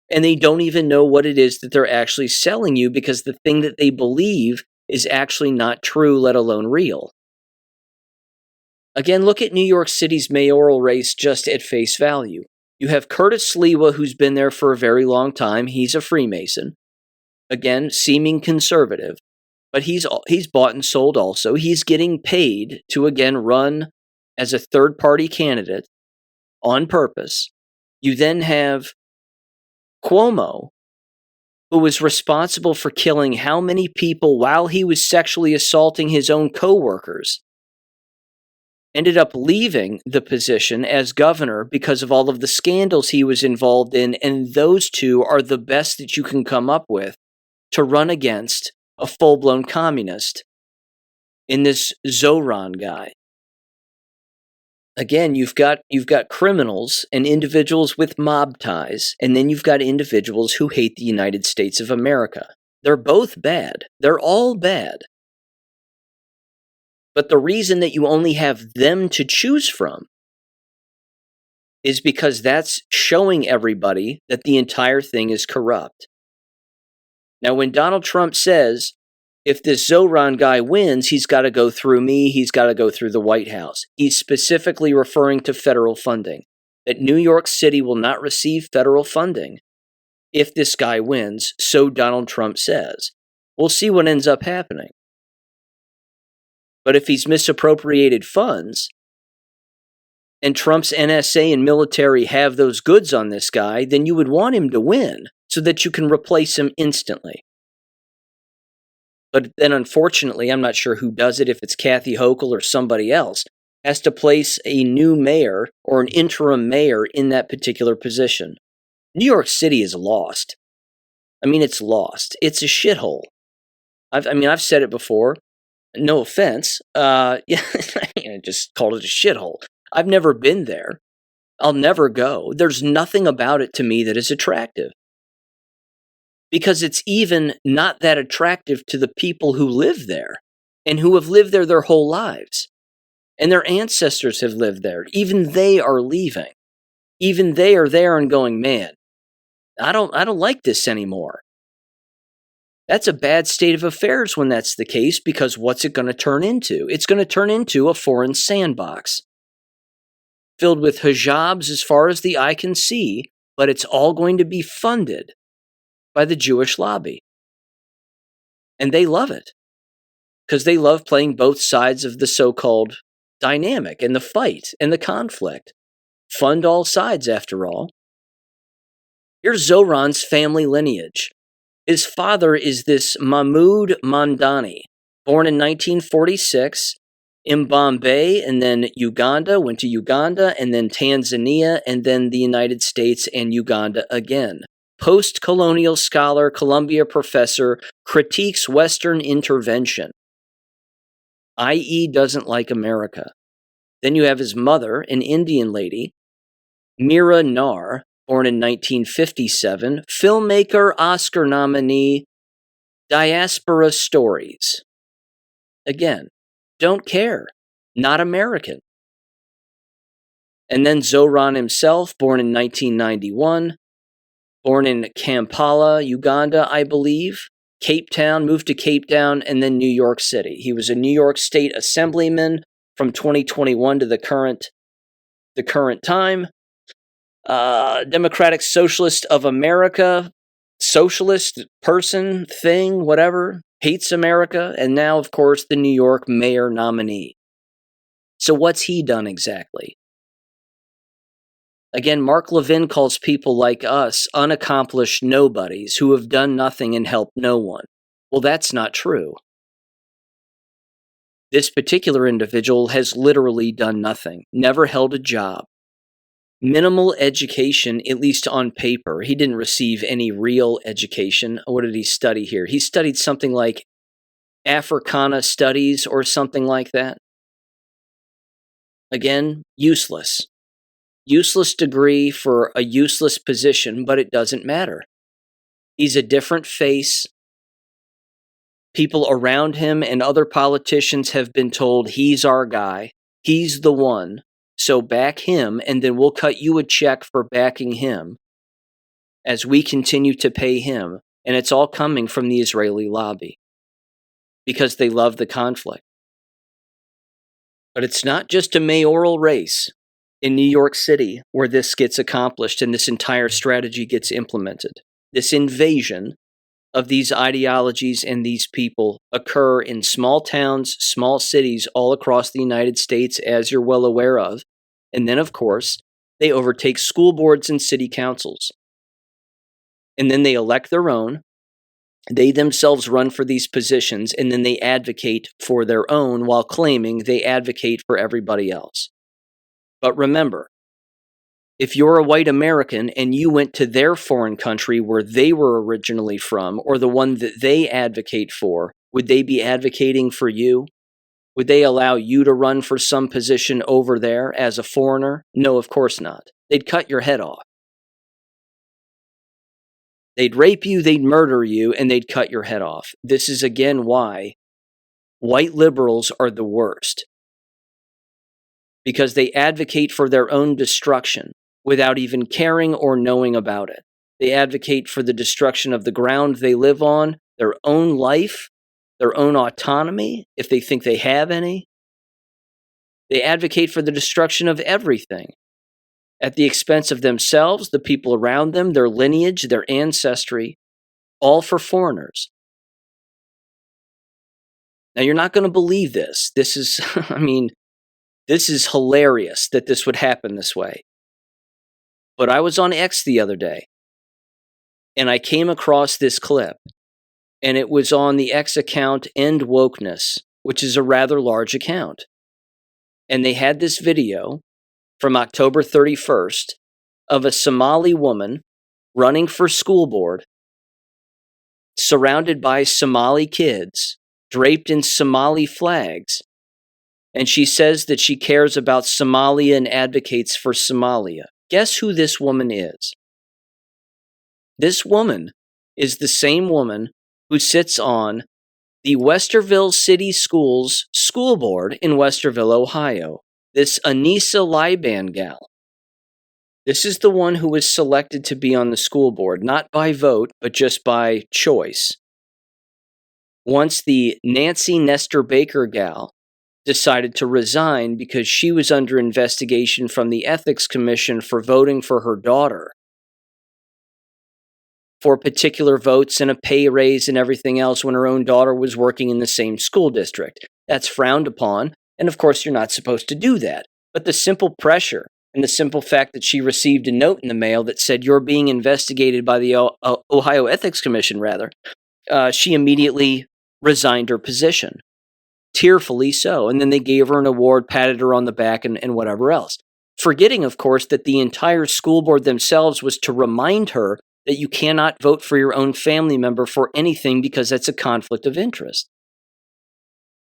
and they don't even know what it is that they're actually selling you because the thing that they believe is actually not true, let alone real. Again, look at New York City's mayoral race just at face value. You have Curtis Sliwa, who's been there for a very long time. He's a Freemason. Again, seeming conservative. But he's bought and sold also. He's getting paid to, again, run as a third-party candidate on purpose. You then have Cuomo, who was responsible for killing how many people while he was sexually assaulting his own co-workers, ended up leaving the position as governor because of all of the scandals he was involved in, and those two are the best that you can come up with to run against a full-blown communist in this Zoran guy. Again, you've got criminals and individuals with mob ties, and then you've got individuals who hate the United States of America. They're both bad. They're all bad. But the reason that you only have them to choose from is because that's showing everybody that the entire thing is corrupt. Now, when Donald Trump says, if this Zoran guy wins, he's got to go through me, he's got to go through the White House, he's specifically referring to federal funding, that New York City will not receive federal funding if this guy wins, so Donald Trump says. We'll see what ends up happening. But if he's misappropriated funds, and Trump's NSA and military have those goods on this guy, then you would want him to win so that you can replace him instantly. But then unfortunately, I'm not sure who does it, if it's Kathy Hochul or somebody else, has to place a new mayor or an interim mayor in that particular position. New York City is lost. I mean, it's lost. It's a shithole. I've said it before. No offense. I just called it a shithole. I've never been there. I'll never go. There's nothing about it to me that is attractive. Because it's even not that attractive to the people who live there and who have lived there their whole lives. And their ancestors have lived there. Even they are leaving. Even they are there and going, man, I don't like this anymore. That's a bad state of affairs when that's the case, because what's it going to turn into? It's going to turn into a foreign sandbox filled with hijabs as far as the eye can see, but it's all going to be funded by the Jewish lobby. And they love it because they love playing both sides of the so-called dynamic and the fight and the conflict. Fund all sides, after all. Here's Zoran's family lineage. His father is this Mahmoud Mamdani, born in 1946 in Bombay, and then Uganda, went to Uganda, and then Tanzania, and then the United States and Uganda again. Post-colonial scholar, Columbia professor, critiques Western intervention, i.e. doesn't like America. Then you have his mother, an Indian lady, Meera Nar, born in 1957, filmmaker, Oscar nominee, Diaspora Stories. Again, don't care. Not American. And then Zoran himself, born in 1991, born in Kampala, Uganda, I believe. Cape Town, moved to Cape Town, and then New York City. He was a New York State Assemblyman from 2021 to the current time. Democratic Socialist of America, socialist person, thing, whatever, hates America, and now, of course, the New York mayor nominee. So what's he done exactly? Again, Mark Levin calls people like us unaccomplished nobodies who have done nothing and helped no one. Well, that's not true. This particular individual has literally done nothing, never held a job. Minimal education, at least on paper. He didn't receive any real education. What did he study here? He studied something like Africana Studies or something like that. Again, useless. Useless degree for a useless position, but it doesn't matter. He's a different face. People around him and other politicians have been told he's our guy. He's the one. So back him, and then we'll cut you a check for backing him as we continue to pay him. And it's all coming from the Israeli lobby because they love the conflict. But it's not just a mayoral race in New York City where this gets accomplished and this entire strategy gets implemented. This invasion of these ideologies and these people occur in small towns, small cities all across the United States, as you're well aware of. And then, of course, they overtake school boards and city councils. And then they elect their own. They themselves run for these positions, and then they advocate for their own while claiming they advocate for everybody else. But remember, if you're a white American and you went to their foreign country where they were originally from, or the one that they advocate for, would they be advocating for you? Would they allow you to run for some position over there as a foreigner? No, of course not. They'd cut your head off. They'd rape you, they'd murder you, and they'd cut your head off. This is again why white liberals are the worst. Because they advocate for their own destruction without even caring or knowing about it. They advocate for the destruction of the ground they live on, their own life, their own autonomy, if they think they have any. They advocate for the destruction of everything at the expense of themselves, the people around them, their lineage, their ancestry, all for foreigners. Now, you're not going to believe this. This is, this is hilarious that this would happen this way. But I was on X the other day, and I came across this clip, and it was on the X account End Wokeness, which is a rather large account. And they had this video from October 31st of a Somali woman running for school board, surrounded by Somali kids, draped in Somali flags. And she says that she cares about Somalia and advocates for Somalia. Guess who this woman is? This woman is the same woman who sits on the Westerville City Schools school board in Westerville, Ohio. This Anissa Liban gal. This is the one who was selected to be on the school board, not by vote, but just by choice. Once the Nancy Nestor Baker gal decided to resign because she was under investigation from the Ethics Commission for voting for her daughter for particular votes and a pay raise and everything else when her own daughter was working in the same school district. That's frowned upon, and of course you're not supposed to do that. But the simple pressure and the simple fact that she received a note in the mail that said you're being investigated by the Ohio Ethics Commission, she immediately resigned her position. Tearfully so. And then they gave her an award, patted her on the back, and whatever else. Forgetting, of course, that the entire school board themselves was to remind her that you cannot vote for your own family member for anything because that's a conflict of interest.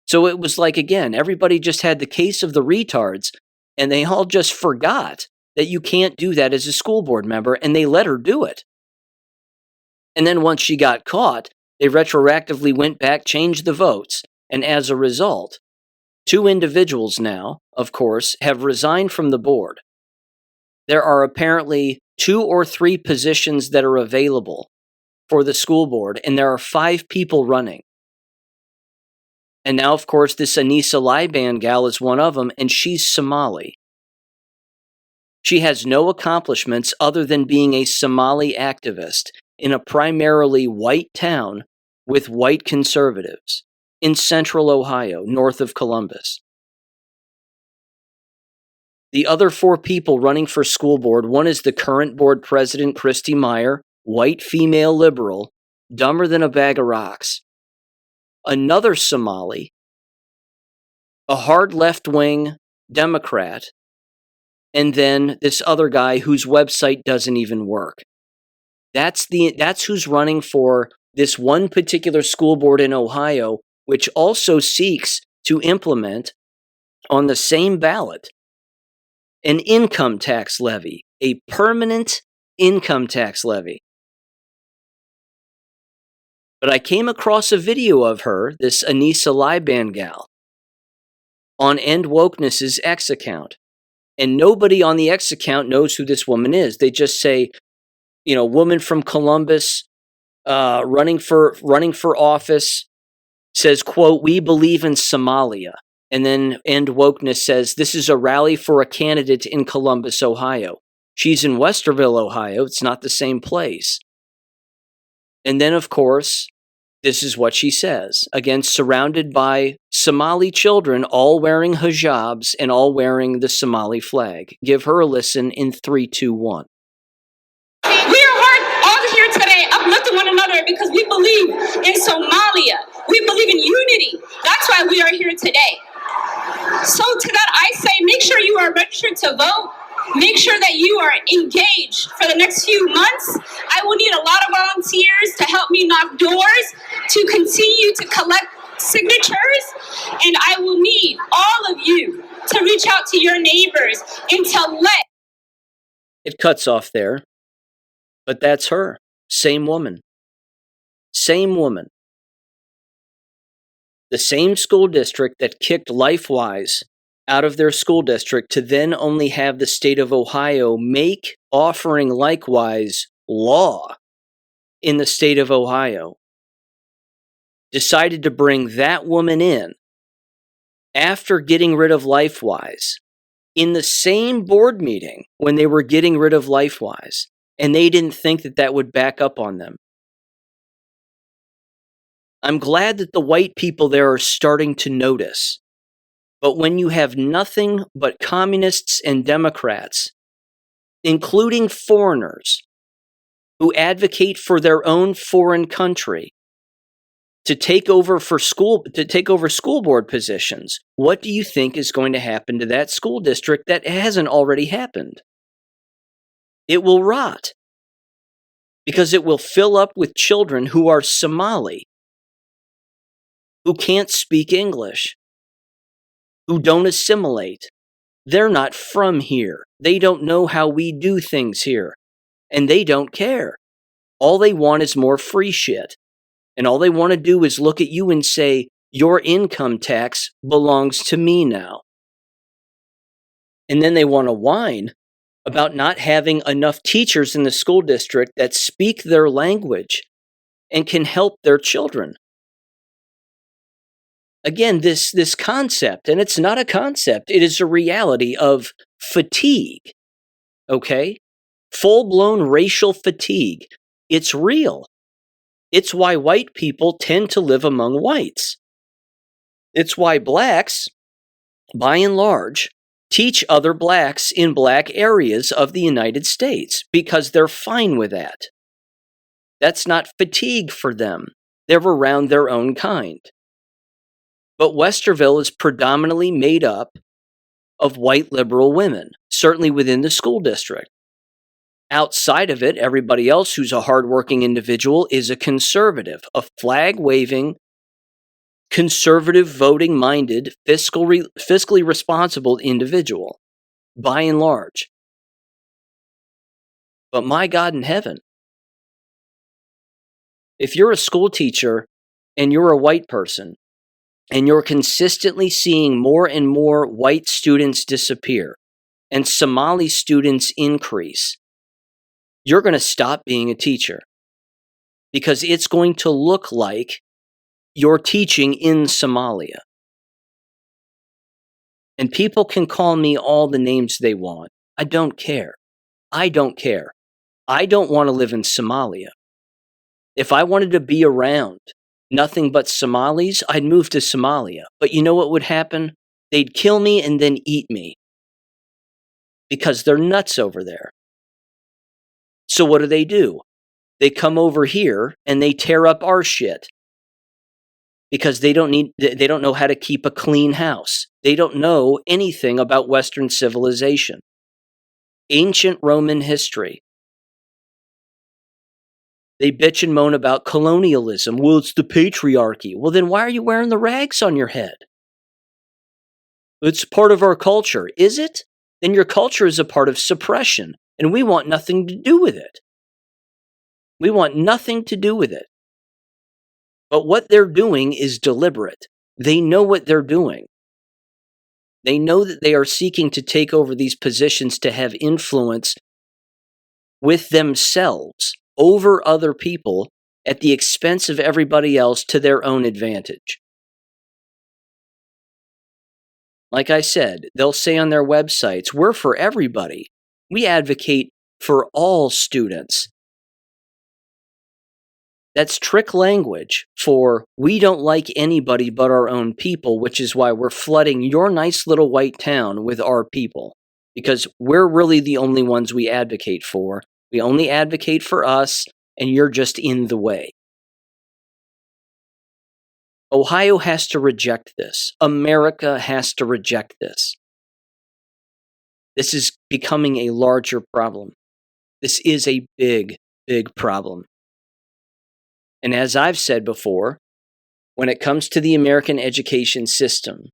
So it was like, again, everybody just had the case of the retards, and they all just forgot that you can't do that as a school board member, and they let her do it. And then once she got caught, they retroactively went back, changed the votes, and as a result, 2 individuals now, of course, have resigned from the board. There are apparently 2 or 3 positions that are available for the school board, and there are 5 people running. And now, of course, this Anissa Liban gal is one of them, and she's Somali. She has no accomplishments other than being a Somali activist in a primarily white town with white conservatives in central Ohio, north of Columbus. The other 4 people running for school board, one is the current board president, Christy Meyer, white female liberal, dumber than a bag of rocks. Another Somali, a hard left-wing Democrat, and then this other guy whose website doesn't even work. That's who's running for this one particular school board in Ohio, which also seeks to implement on the same ballot an income tax levy, a permanent income tax levy. But I came across a video of her, this Anissa Liban gal, on End Wokeness's X account. And nobody on the X account knows who this woman is. They just say, woman from Columbus, running for office, says, quote, "We believe in Somalia." And then End Wokeness says, "This is a rally for a candidate in Columbus, Ohio." She's in Westerville, Ohio. It's not the same place. And then, of course, this is what she says. Again, surrounded by Somali children, all wearing hijabs and all wearing the Somali flag. Give her a listen in 3, 2, 1. We are all here today uplifting one another because we believe in Somalia. We believe in unity. That's why we are here today. So to that I say, make sure you are registered to vote. Make sure that you are engaged for the next few months. I will need a lot of volunteers to help me knock doors, to continue to collect signatures, and I will need all of you to reach out to your neighbors and to let. It cuts off there, but that's her. Same woman. Same woman. The same school district that kicked LifeWise out of their school district to then only have the state of Ohio make offering likewise law in the state of Ohio, decided to bring that woman in after getting rid of LifeWise in the same board meeting when they were getting rid of LifeWise, and they didn't think that that would back up on them. I'm glad that the white people there are starting to notice. But when you have nothing but communists and Democrats, including foreigners, who advocate for their own foreign country to take over school board positions, what do you think is going to happen to that school district that hasn't already happened? It will rot, because it will fill up with children who are Somali, who can't speak English, who don't assimilate. They're not from here. They don't know how we do things here. And they don't care. All they want is more free shit. And all they want to do is look at you and say, your income tax belongs to me now. And then they want to whine about not having enough teachers in the school district that speak their language and can help their children. Again, this concept, and it's not a concept, it is a reality of fatigue, okay? Full-blown racial fatigue. It's real. It's why white people tend to live among whites. It's why blacks, by and large, teach other blacks in black areas of the United States because they're fine with that. That's not fatigue for them. They're around their own kind. But Westerville is predominantly made up of white liberal women, certainly within the school district. Outside of it, everybody else who's a hardworking individual is a conservative, a flag-waving, conservative voting-minded, fiscally responsible individual, by and large. But my God in heaven, if you're a school teacher and you're a white person, and you're consistently seeing more and more white students disappear and Somali students increase, you're going to stop being a teacher, because it's going to look like you're teaching in Somalia. And people can call me all the names they want. I don't care. I don't care. I don't want to live in Somalia. If I wanted to be around nothing but Somalis, I'd move to Somalia. But you know what would happen? They'd kill me and then eat me, because they're nuts over there. So what do? They come over here and they tear up our shit, because they don't know how to keep a clean house. They don't know anything about Western civilization, ancient Roman history. They bitch and moan about colonialism. Well, it's the patriarchy. Well, then why are you wearing the rags on your head? It's part of our culture. Is it? Then your culture is a part of suppression, and we want nothing to do with it. We want nothing to do with it. But what they're doing is deliberate. They know what they're doing. They know that they are seeking to take over these positions to have influence with themselves over other people at the expense of everybody else to their own advantage. Like I said, they'll say on their websites, we're for everybody. We advocate for all students. That's trick language for we don't like anybody but our own people, which is why we're flooding your nice little white town with our people, because we're really the only ones we advocate for. We only advocate for us, and you're just in the way. Ohio has to reject this. America has to reject this. This is becoming a larger problem. This is a big, big problem. And as I've said before, when it comes to the American education system,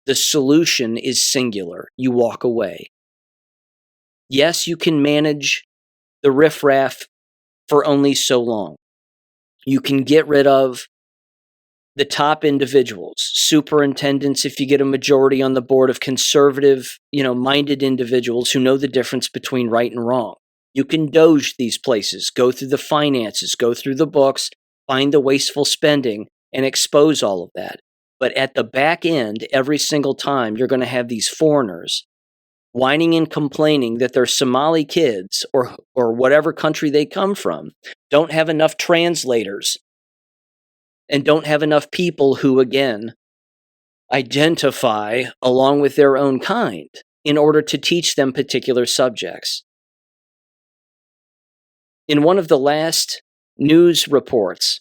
the solution is singular. You walk away. Yes, you can manage the riffraff for only so long. You can get rid of the top individuals, superintendents, if you get a majority on the board of conservative, minded individuals who know the difference between right and wrong. You can doge these places, go through the finances, go through the books, find the wasteful spending, and expose all of that. But at the back end, every single time, you're going to have these foreigners whining and complaining that their Somali kids or whatever country they come from don't have enough translators and don't have enough people who, again, identify along with their own kind in order to teach them particular subjects. In one of the last news reports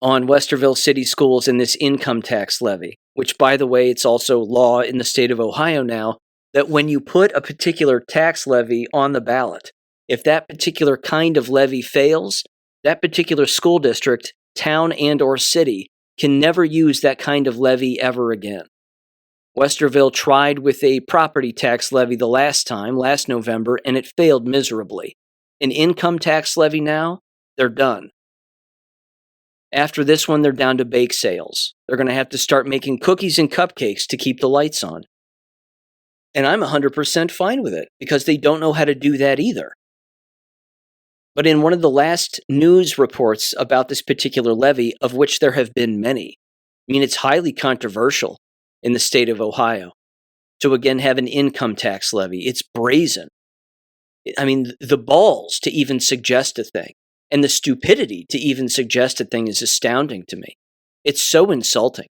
on Westerville City Schools and this income tax levy, which, by the way, it's also law in the state of Ohio now, that when you put a particular tax levy on the ballot, if that particular kind of levy fails, that particular school district, town and or city can never use that kind of levy ever again. Westerville tried with a property tax levy the last November, and it failed miserably. An income tax levy now, they're done. After this one, they're down to bake sales. They're going to have to start making cookies and cupcakes to keep the lights on. And I'm 100% fine with it because they don't know how to do that either. But in one of the last news reports about this particular levy, of which there have been many, it's highly controversial in the state of Ohio to again have an income tax levy. It's brazen. The balls to even suggest a thing and the stupidity to even suggest a thing is astounding to me. It's so insulting.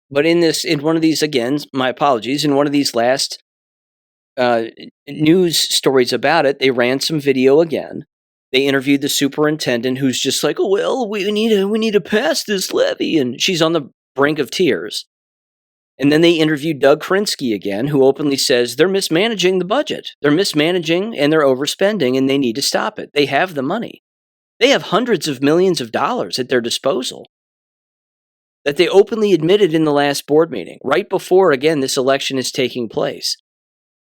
But in one of these, again, my apologies, in one of these last news stories about it, they ran some video again. They interviewed the superintendent, who's just like, "Oh well, we need to pass this levy," and she's on the brink of tears. And then they interviewed Doug Krinsky again, who openly says they're mismanaging the budget. They're mismanaging and they're overspending, and they need to stop it. They have the money. They have hundreds of millions of dollars at their disposal that they openly admitted in the last board meeting, right before, again, this election is taking place,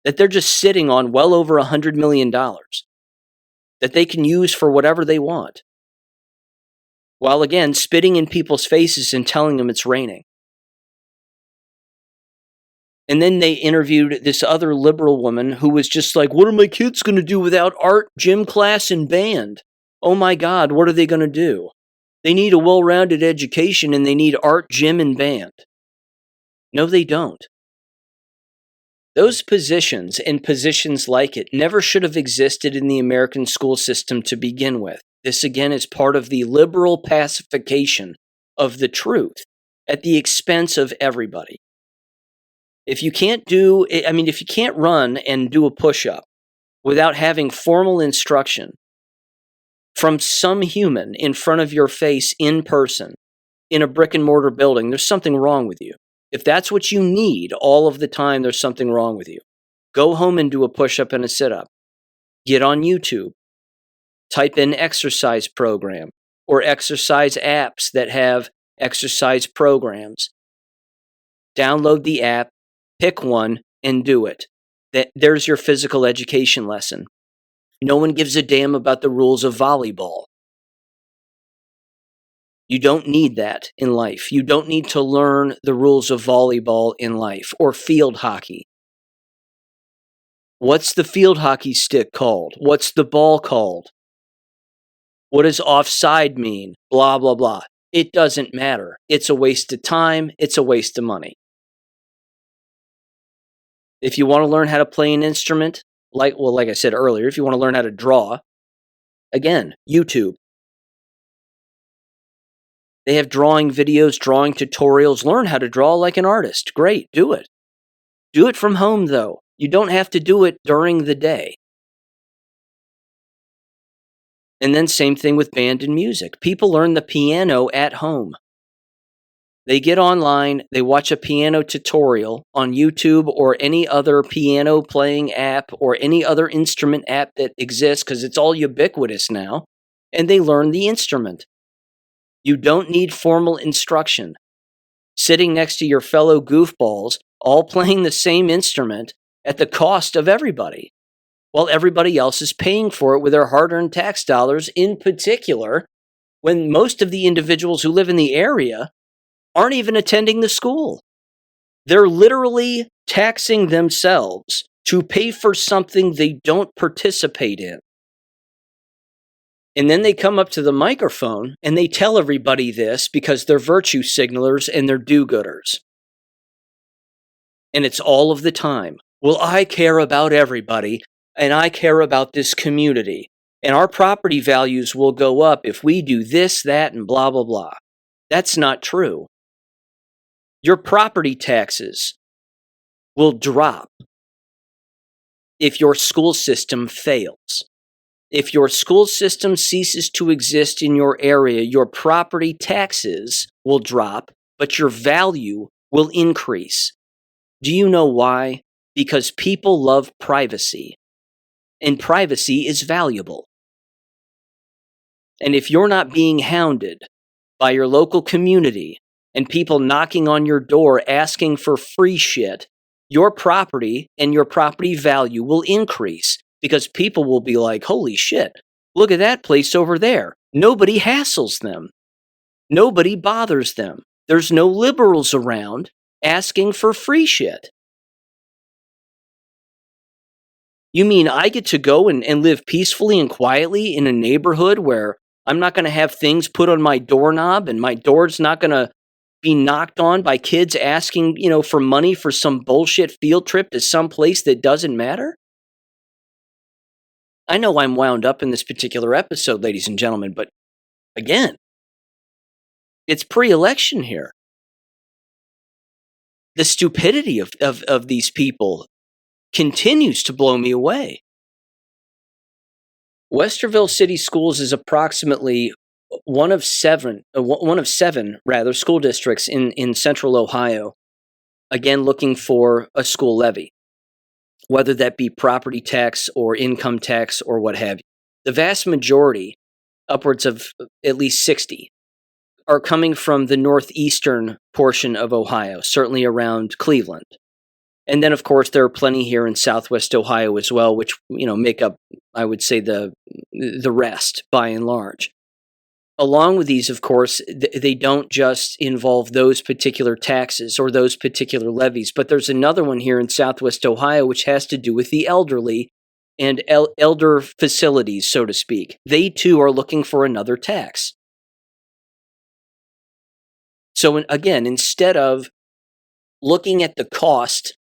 that they're just sitting on well over $100 million that they can use for whatever they want, while, again, spitting in people's faces and telling them it's raining. And then they interviewed this other liberal woman who was just like, "What are my kids going to do without art, gym class, and band? Oh my God, what are they going to do? They need a well-rounded education and they need art, gym, and band." No, they don't. Those positions and positions like it never should have existed in the American school system to begin with. This, again, is part of the liberal pacification of the truth at the expense of everybody. If you can't run and do a push-up without having formal instruction from some human in front of your face in person in a brick and mortar building, there's something wrong with you. If that's what you need all of the time, there's something wrong with you. Go home and do a push-up and a sit-up. Get on YouTube. Type in exercise program or exercise apps that have exercise programs. Download the app, pick one, and do it. There's your physical education lesson. No one gives a damn about the rules of volleyball. You don't need that in life. You don't need to learn the rules of volleyball in life or field hockey. What's the field hockey stick called? What's the ball called? What does offside mean? Blah, blah, blah. It doesn't matter. It's a waste of time. It's a waste of money. If you want to learn how to play an instrument, like I said earlier, if you want to learn how to draw, again, YouTube. They have drawing videos, drawing tutorials. Learn how to draw like an artist. Great, do it. Do it from home, though. You don't have to do it during the day. And then same thing with band and music. People learn the piano at home. They get online, they watch a piano tutorial on YouTube or any other piano playing app or any other instrument app that exists, because it's all ubiquitous now, and they learn the instrument. You don't need formal instruction. Sitting next to your fellow goofballs, all playing the same instrument at the cost of everybody, while everybody else is paying for it with their hard-earned tax dollars, in particular, when most of the individuals who live in the area aren't even attending the school. They're literally taxing themselves to pay for something they don't participate in. And then they come up to the microphone and they tell everybody this because they're virtue signalers and they're do-gooders. And it's all of the time. Well, I care about everybody and I care about this community. And our property values will go up if we do this, that, and blah, blah, blah. That's not true. Your property taxes will drop if your school system fails. If your school system ceases to exist in your area, your property taxes will drop, but your value will increase. Do you know why? Because people love privacy, and privacy is valuable. And if you're not being hounded by your local community and people knocking on your door asking for free shit, your property and your property value will increase. Because people will be like, holy shit, look at that place over there. Nobody hassles them. Nobody bothers them. There's no liberals around asking for free shit. You mean I get to go and live peacefully and quietly in a neighborhood where I'm not going to have things put on my doorknob and my door's not going to be knocked on by kids asking, for money for some bullshit field trip to some place that doesn't matter? I know I'm wound up in this particular episode, ladies and gentlemen, but again, it's pre-election here. The stupidity of these people continues to blow me away. Westerville City Schools is approximately one of seven school districts in central Ohio, again looking for a school levy, whether that be property tax or income tax or what have you. The vast majority, upwards of at least 60, are coming from the northeastern portion of Ohio, certainly around Cleveland. And then, of course, there are plenty here in southwest Ohio as well, which, make up, I would say, the rest, by and large. Along with these, of course, they don't just involve those particular taxes or those particular levies, but there's another one here in southwest Ohio which has to do with the elderly and elder facilities, so to speak. They, too, are looking for another tax. So, again, instead of looking at the cost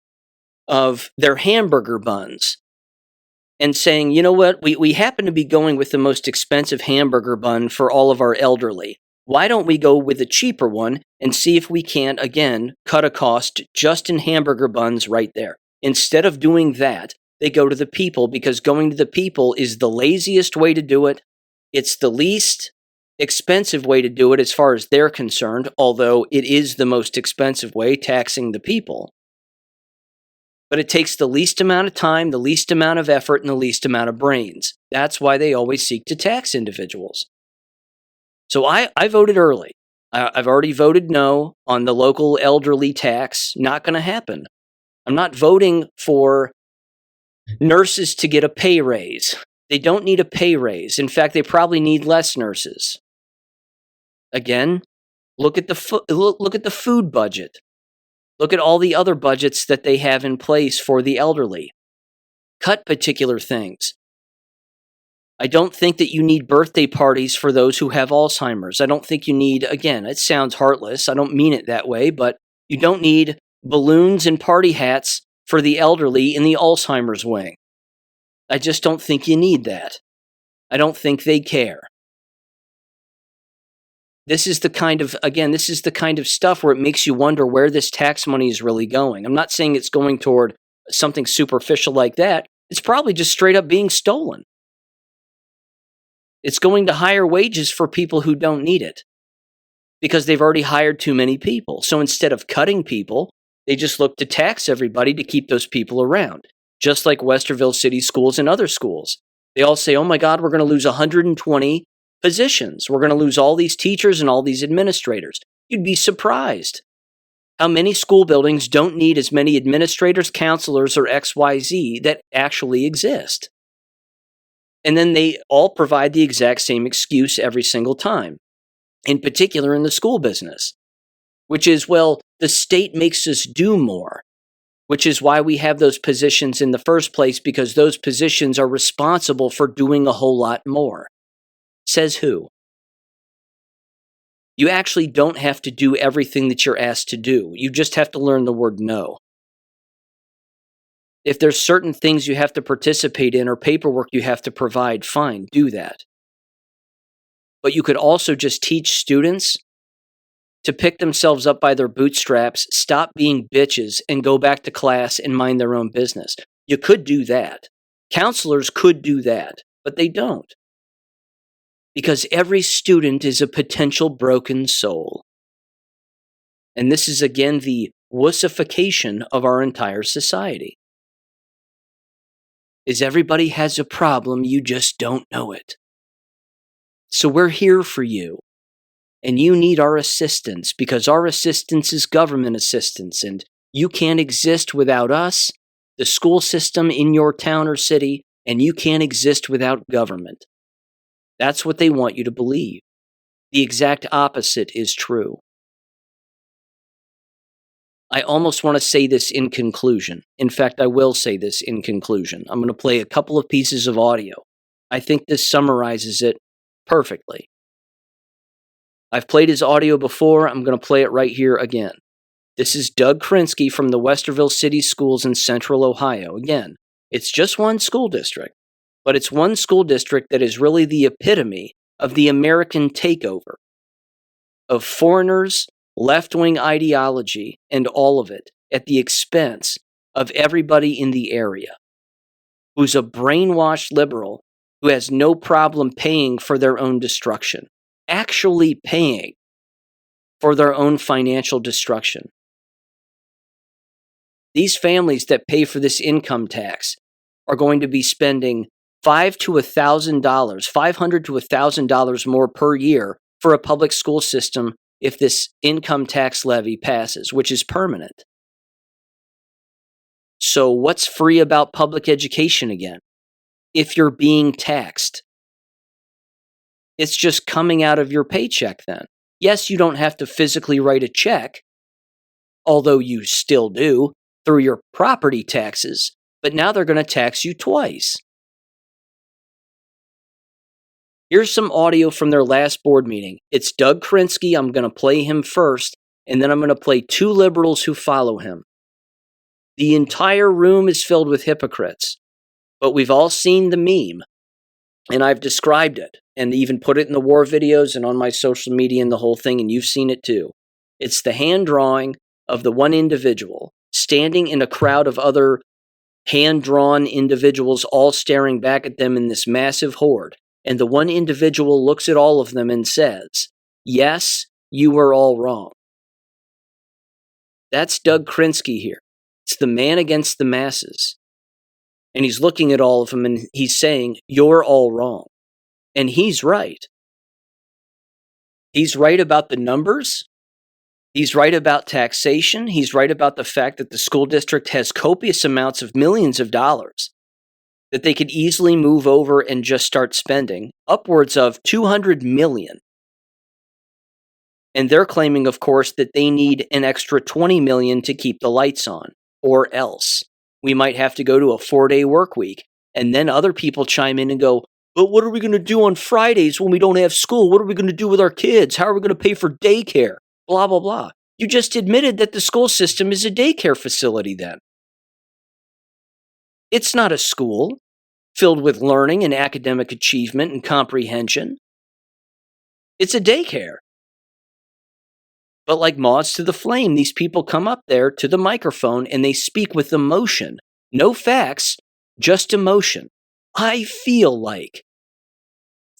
of their hamburger buns and saying, you know what, we happen to be going with the most expensive hamburger bun for all of our elderly. Why don't we go with a cheaper one and see if we can't, again, cut a cost just in hamburger buns right there? Instead of doing that, they go to the people because going to the people is the laziest way to do it. It's the least expensive way to do it as far as they're concerned, although it is the most expensive way, taxing the people. But it takes the least amount of time, the least amount of effort, and the least amount of brains. That's why they always seek to tax individuals. So I voted early. I've already voted no on the local elderly tax. Not going to happen. I'm not voting for nurses to get a pay raise. They don't need a pay raise. In fact, they probably need less nurses. Again, look at the food budget. Look at all the other budgets that they have in place for the elderly. Cut particular things. I don't think that you need birthday parties for those who have Alzheimer's. I don't think you need, again, it sounds heartless. I don't mean it that way, but you don't need balloons and party hats for the elderly in the Alzheimer's wing. I just don't think you need that. I don't think they care. This is the kind of stuff where it makes you wonder where this tax money is really going. I'm not saying it's going toward something superficial like that. It's probably just straight up being stolen. It's going to higher wages for people who don't need it because they've already hired too many people. So instead of cutting people, they just look to tax everybody to keep those people around, just like Westerville City Schools and other schools. They all say, oh my God, we're going to lose 120 positions. We're going to lose all these teachers and all these administrators. You'd be surprised how many school buildings don't need as many administrators, counselors, or XYZ that actually exist. And then they all provide the exact same excuse every single time, in particular in the school business, which is, well, the state makes us do more, which is why we have those positions in the first place, because those positions are responsible for doing a whole lot more. Says who? You actually don't have to do everything that you're asked to do. You just have to learn the word no. If there's certain things you have to participate in or paperwork you have to provide, fine, do that. But you could also just teach students to pick themselves up by their bootstraps, stop being bitches, and go back to class and mind their own business. You could do that. Counselors could do that, but they don't. Because every student is a potential broken soul. And this is again the wussification of our entire society. Is everybody has a problem, you just don't know it. So we're here for you. And you need our assistance, because our assistance is government assistance, and you can't exist without us, the school system in your town or city, and you can't exist without government. That's what they want you to believe. The exact opposite is true. I almost want to say this in conclusion. In fact, I will say this in conclusion. I'm going to play a couple of pieces of audio. I think this summarizes it perfectly. I've played his audio before. I'm going to play it right here again. This is Doug Krinsky from the Westerville City Schools in Central Ohio. Again, it's just one school district, but it's one school district that is really the epitome of the American takeover of foreigners, left-wing ideology, and all of it at the expense of everybody in the area who's a brainwashed liberal who has no problem paying for their own destruction, actually paying for their own financial destruction. These families that pay for this income tax are going to be spending $500 to $1,000 more per year for a public school system if this income tax levy passes, which is permanent. So what's free about public education again? If you're being taxed, it's just coming out of your paycheck then. Yes, you don't have to physically write a check, although you still do through your property taxes, but now they're going to tax you twice. Here's some audio from their last board meeting. It's Doug Krinsky. I'm going to play him first, and then I'm going to play two liberals who follow him. The entire room is filled with hypocrites, but we've all seen the meme, and I've described it, and even put it in the war videos and on my social media and the whole thing, and you've seen it too. It's the hand drawing of the one individual standing in a crowd of other hand-drawn individuals all staring back at them in this massive horde. And the one individual looks at all of them and says, "Yes, you were all wrong." That's Doug Krinsky here. It's the man against the masses. And he's looking at all of them and he's saying, "You're all wrong." And he's right. He's right about the numbers. He's right about taxation. He's right about the fact that the school district has copious amounts of millions of dollars that they could easily move over and just start spending, upwards of $200 million. And they're claiming, of course, that they need an extra $20 million to keep the lights on, or else we might have to go to a 4-day work week. And then other people chime in and go, "But what are we going to do on Fridays when we don't have school? What are we going to do with our kids? How are we going to pay for daycare? Blah, blah, blah." You just admitted that the school system is a daycare facility then. It's not a school filled with learning and academic achievement and comprehension. It's a daycare. But like moths to the flame, these people come up there to the microphone and they speak with emotion. No facts, just emotion. I feel like.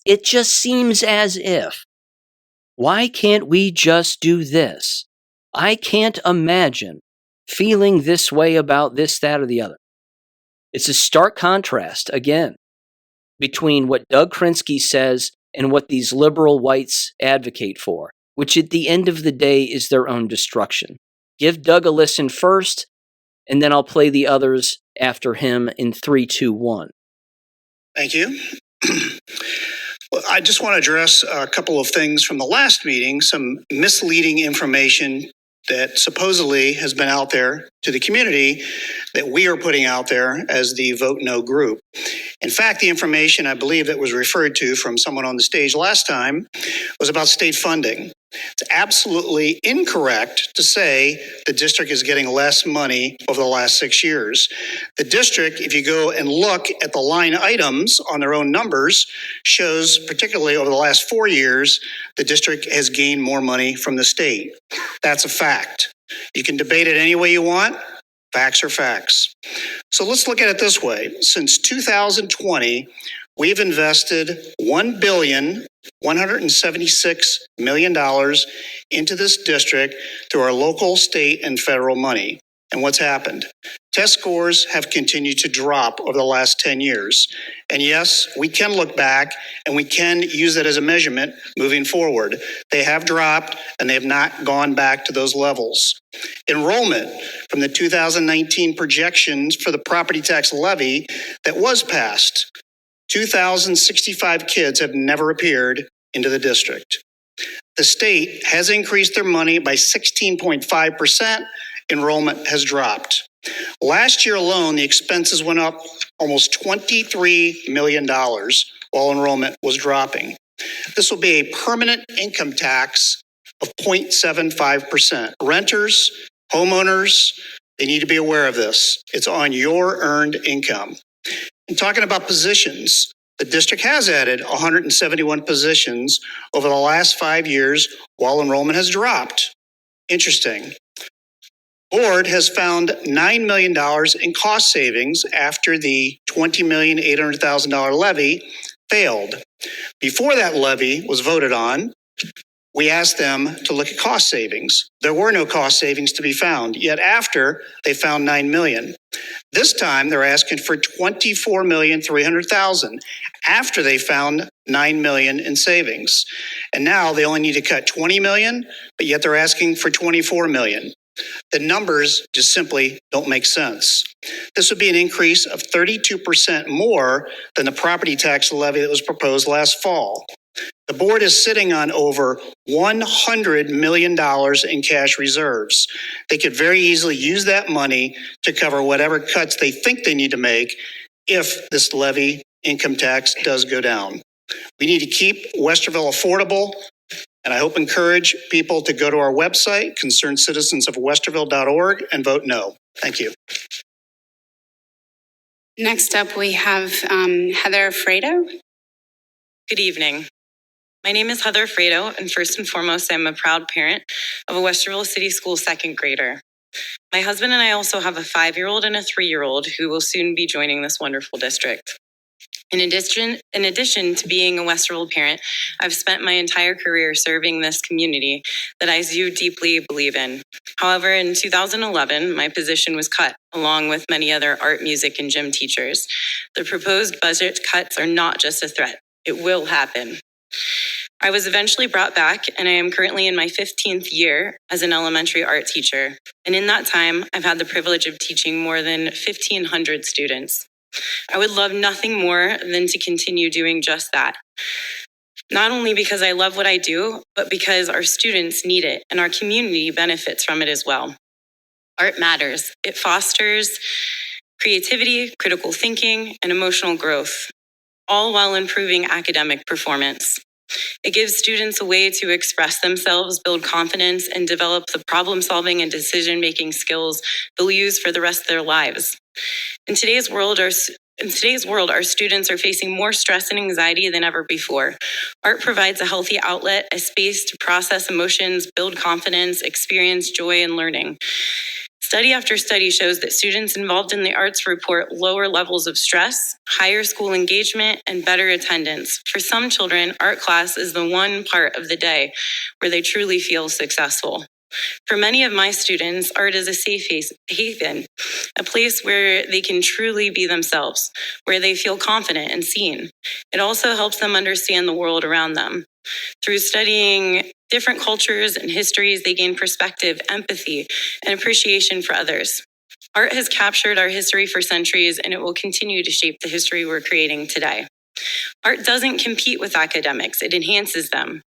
It just seems as if. Why can't we just do this? I can't imagine feeling this way about this, that, or the other. It's a stark contrast, again, between what Doug Krinsky says and what these liberal whites advocate for, which at the end of the day is their own destruction. Give Doug a listen first, and then I'll play the others after him in 3, 2, 1. Thank you. Well, I just want to address a couple of things from the last meeting, some misleading information that supposedly has been out there to the community that we are putting out there as the Vote No group. In fact, the information I believe that was referred to from someone on the stage last time was about state funding. It's absolutely incorrect to say the district is getting less money over the last 6 years. The district, if you go and look at the line items on their own numbers, shows particularly over the last 4 years, the district has gained more money from the state. That's a fact. You can debate it any way you want. Facts are facts. So let's look at it this way. Since 2020, we've invested $1,176,000,000 into this district through our local, state, and federal money. And what's happened? Test scores have continued to drop over the last 10 years. And yes, we can look back and we can use that as a measurement moving forward. They have dropped and they have not gone back to those levels. Enrollment from the 2019 projections for the property tax levy that was passed, 2,065 kids have never appeared into the district. The state has increased their money by 16.5%. Enrollment has dropped. Last year alone, the expenses went up almost $23 million while enrollment was dropping. This will be a permanent income tax of 0.75%. Renters, homeowners, they need to be aware of this. It's on your earned income. And talking about positions, the district has added 171 positions over the last 5 years while enrollment has dropped. Interesting. Board has found $9 million in cost savings after the $20,800,000 levy failed. Before that levy was voted on, we asked them to look at cost savings. There were no cost savings to be found, yet after they found $9 million. This time they're asking for $24,300,000 after they found $9 million in savings. And now they only need to cut $20 million, but yet they're asking for $24 million. The numbers just simply don't make sense. This would be an increase of 32% more than the property tax levy that was proposed last fall. The board is sitting on over $100 million in cash reserves. They could very easily use that money to cover whatever cuts they think they need to make if this levy income tax does go down. We need to keep Westerville affordable, and I hope encourage people to go to our website, concernedcitizensofwesterville.org, and vote no. Thank you. Next up, we have Heather Fredo. Good evening. My name is Heather Fredo, and first and foremost, I'm a proud parent of a Westerville City School second grader. My husband and I also have a 5-year-old and a 3-year-old who will soon be joining this wonderful district. In addition to being a Westerville parent, I've spent my entire career serving this community that I do deeply believe in. However, in 2011, my position was cut, along with many other art, music, and gym teachers. The proposed budget cuts are not just a threat. It will happen. I was eventually brought back, and I am currently in my 15th year as an elementary art teacher. And in that time, I've had the privilege of teaching more than 1,500 students. I would love nothing more than to continue doing just that. Not only because I love what I do, but because our students need it and our community benefits from it as well. Art matters. It fosters creativity, critical thinking, and emotional growth, all while improving academic performance. It gives students a way to express themselves, build confidence, and develop the problem-solving and decision-making skills they'll use for the rest of their lives. In today's world, our students are facing more stress and anxiety than ever before. Art provides a healthy outlet, a space to process emotions, build confidence, experience joy, and learning. Study after study shows that students involved in the arts report lower levels of stress, higher school engagement, and better attendance. For some children, art class is the one part of the day where they truly feel successful. For many of my students, art is a safe haven, a place where they can truly be themselves, where they feel confident and seen. It also helps them understand the world around them. Through studying different cultures and histories, they gain perspective, empathy, and appreciation for others. Art has captured our history for centuries, and it will continue to shape the history we're creating today. Art doesn't compete with academics, it enhances them.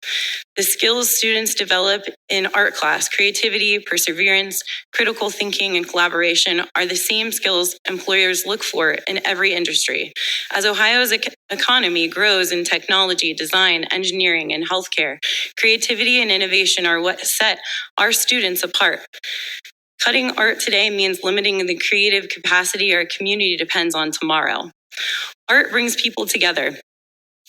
The skills students develop in art class, creativity, perseverance, critical thinking, and collaboration, are the same skills employers look for in every industry. As Ohio's economy grows in technology, design, engineering, and healthcare, creativity and innovation are what set our students apart. Cutting art today means limiting the creative capacity our community depends on tomorrow. Art brings people together.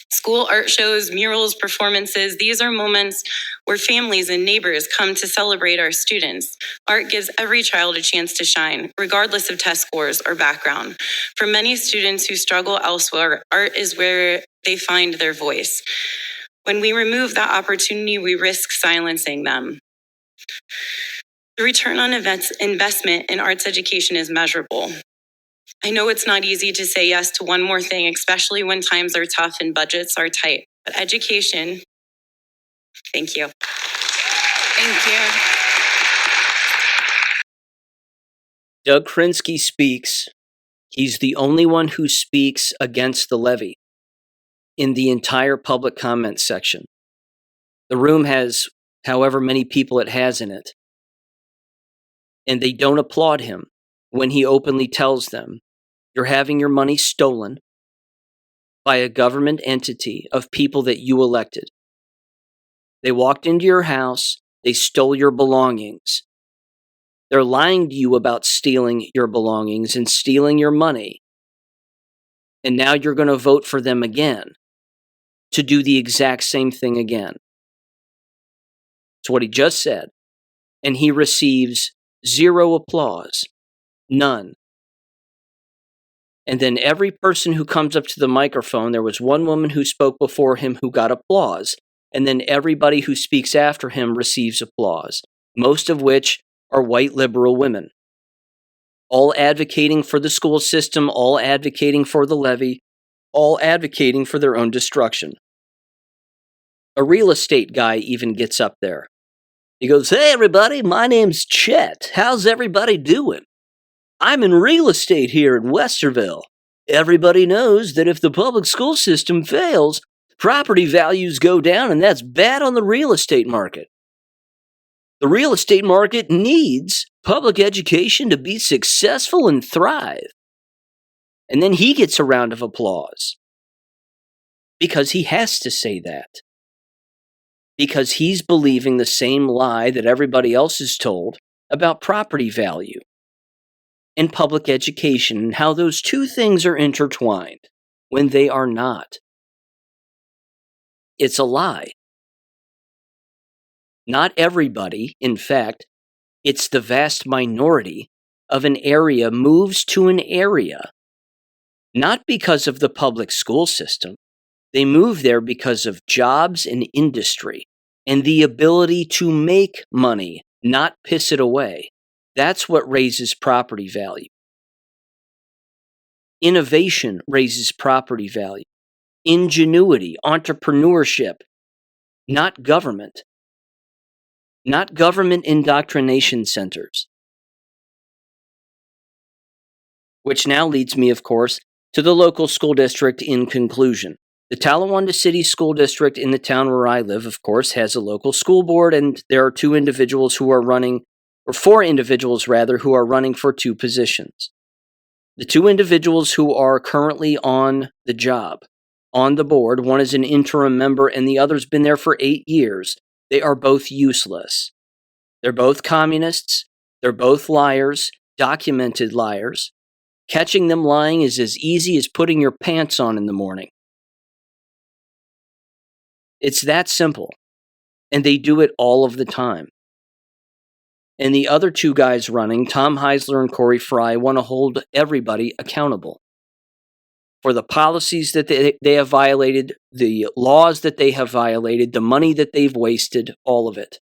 School art shows, murals, performances, these are moments where families and neighbors come to celebrate our students. Art gives every child a chance to shine, regardless of test scores or background. For many students who struggle elsewhere, art is where they find their voice. When we remove that opportunity, we risk silencing them. The return on investment in arts education is measurable. I know it's not easy to say yes to one more thing, especially when times are tough and budgets are tight. But education, thank you. Thank you. Doug Krinsky speaks. He's the only one who speaks against the levy in the entire public comment section. The room has however many people it has in it. And they don't applaud him when he openly tells them, you're having your money stolen by a government entity of people that you elected. They walked into your house, they stole your belongings. They're lying to you about stealing your belongings and stealing your money. And now you're going to vote for them again to do the exact same thing again. It's what he just said. And he receives zero applause. None. And then every person who comes up to the microphone, there was one woman who spoke before him who got applause. And then everybody who speaks after him receives applause, most of which are white liberal women. All advocating for the school system, all advocating for the levy, all advocating for their own destruction. A real estate guy even gets up there. He goes, hey everybody, my name's Chet. How's everybody doing? I'm in real estate here in Westerville. Everybody knows that if the public school system fails, property values go down, and that's bad on the real estate market. The real estate market needs public education to be successful and thrive. And then he gets a round of applause. Because he has to say that. Because he's believing the same lie that everybody else is told about property value and public education, and how those two things are intertwined when they are not. It's a lie. Not everybody, in fact, it's the vast minority of an area moves to an area, not because of the public school system. They move there because of jobs and industry and the ability to make money, not piss it away. That's what raises property value. Innovation raises property value. Ingenuity, entrepreneurship, not government. Not government indoctrination centers. Which now leads me, of course, to the local school district in conclusion. The Talawanda City School District in the town where I live, of course, has a local school board, and there are four individuals who are running for two positions. The two individuals who are currently on the job, on the board, one is an interim member and the other's been there for 8 years. They are both useless. They're both communists. They're both liars, documented liars. Catching them lying is as easy as putting your pants on in the morning. It's that simple. And they do it all of the time. And the other two guys running, Tom Heisler and Corey Fry, want to hold everybody accountable for the policies that they have violated, the laws that they have violated, the money that they've wasted, all of it.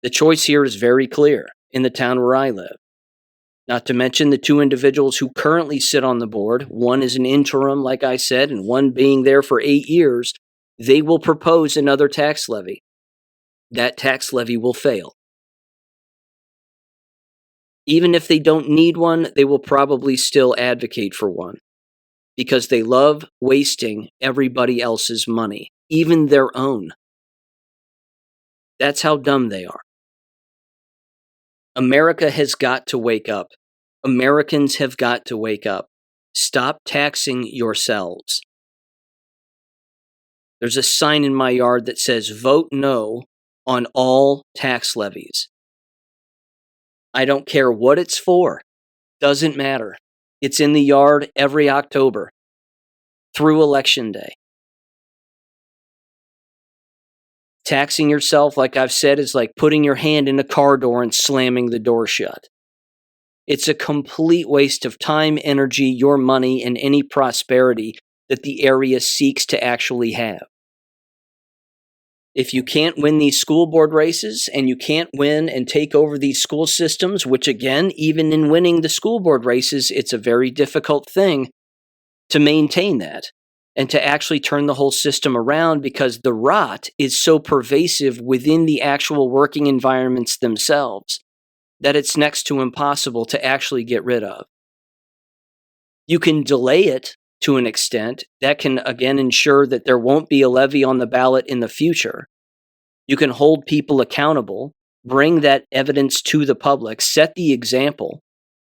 The choice here is very clear in the town where I live. Not to mention the two individuals who currently sit on the board. One is an interim, like I said, and one being there for 8 years. They will propose another tax levy. That tax levy will fail. Even if they don't need one, they will probably still advocate for one because they love wasting everybody else's money, even their own. That's how dumb they are. America has got to wake up. Americans have got to wake up. Stop taxing yourselves. There's a sign in my yard that says, vote no on all tax levies. I don't care what it's for. Doesn't matter. It's in the yard every October through Election Day. Taxing yourself, like I've said, is like putting your hand in a car door and slamming the door shut. It's a complete waste of time, energy, your money, and any prosperity that the area seeks to actually have. If you can't win these school board races and you can't win and take over these school systems, which again, even in winning the school board races, it's a very difficult thing to maintain that and to actually turn the whole system around because the rot is so pervasive within the actual working environments themselves that it's next to impossible to actually get rid of. You can delay it to an extent. That can, again, ensure that there won't be a levy on the ballot in the future. You can hold people accountable, bring that evidence to the public, set the example.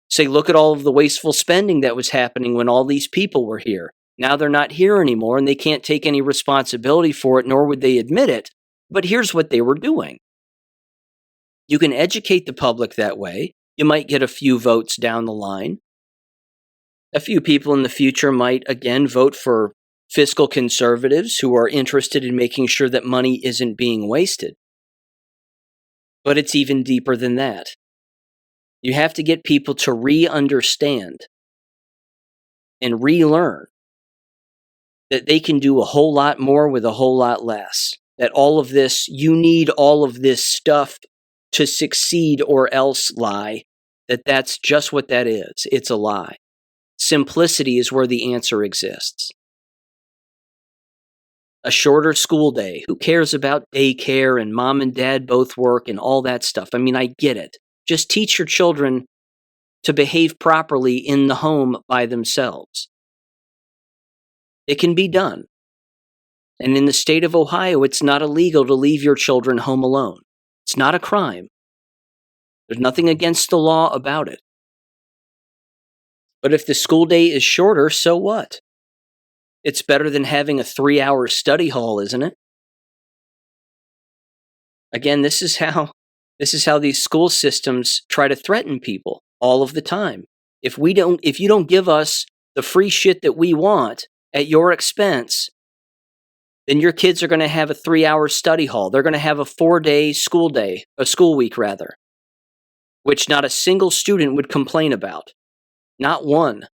Say, look at all of the wasteful spending that was happening when all these people were here. Now they're not here anymore and they can't take any responsibility for it, nor would they admit it. But here's what they were doing. You can educate the public that way. You might get a few votes down the line. A few people in the future might, again, vote for fiscal conservatives who are interested in making sure that money isn't being wasted. But it's even deeper than that. You have to get people to re-understand and relearn that they can do a whole lot more with a whole lot less. That all of this, you need all of this stuff to succeed or else lie. That's just what that is. It's a lie. Simplicity is where the answer exists. A shorter school day. Who cares about daycare and mom and dad both work and all that stuff? I mean, I get it. Just teach your children to behave properly in the home by themselves. It can be done. And in the state of Ohio, it's not illegal to leave your children home alone. It's not a crime. There's nothing against the law about it. But if the school day is shorter, so what? It's better than having a 3-hour study hall, isn't it? Again, this is how these school systems try to threaten people all of the time. If you don't give us the free shit that we want at your expense, then your kids are going to have a 3-hour study hall. They're going to have a 4-day school week, which not a single student would complain about. Not one.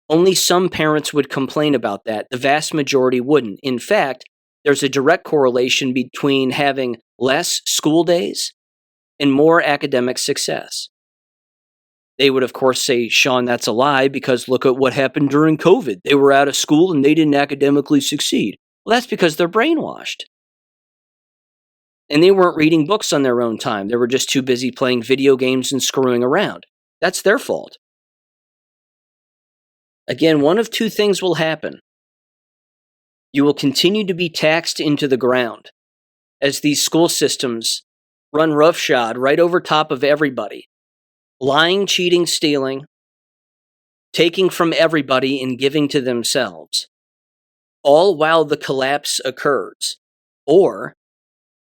Only some parents would complain about that. The vast majority wouldn't. In fact, there's a direct correlation between having less school days and more academic success. They would, of course, say, Sean, that's a lie because look at what happened during COVID. They were out of school and they didn't academically succeed. Well, that's because they're brainwashed. And they weren't reading books on their own time. They were just too busy playing video games and screwing around. That's their fault. Again, one of two things will happen. You will continue to be taxed into the ground as these school systems run roughshod right over top of everybody. Lying, cheating, stealing, taking from everybody and giving to themselves, all while the collapse occurs. Or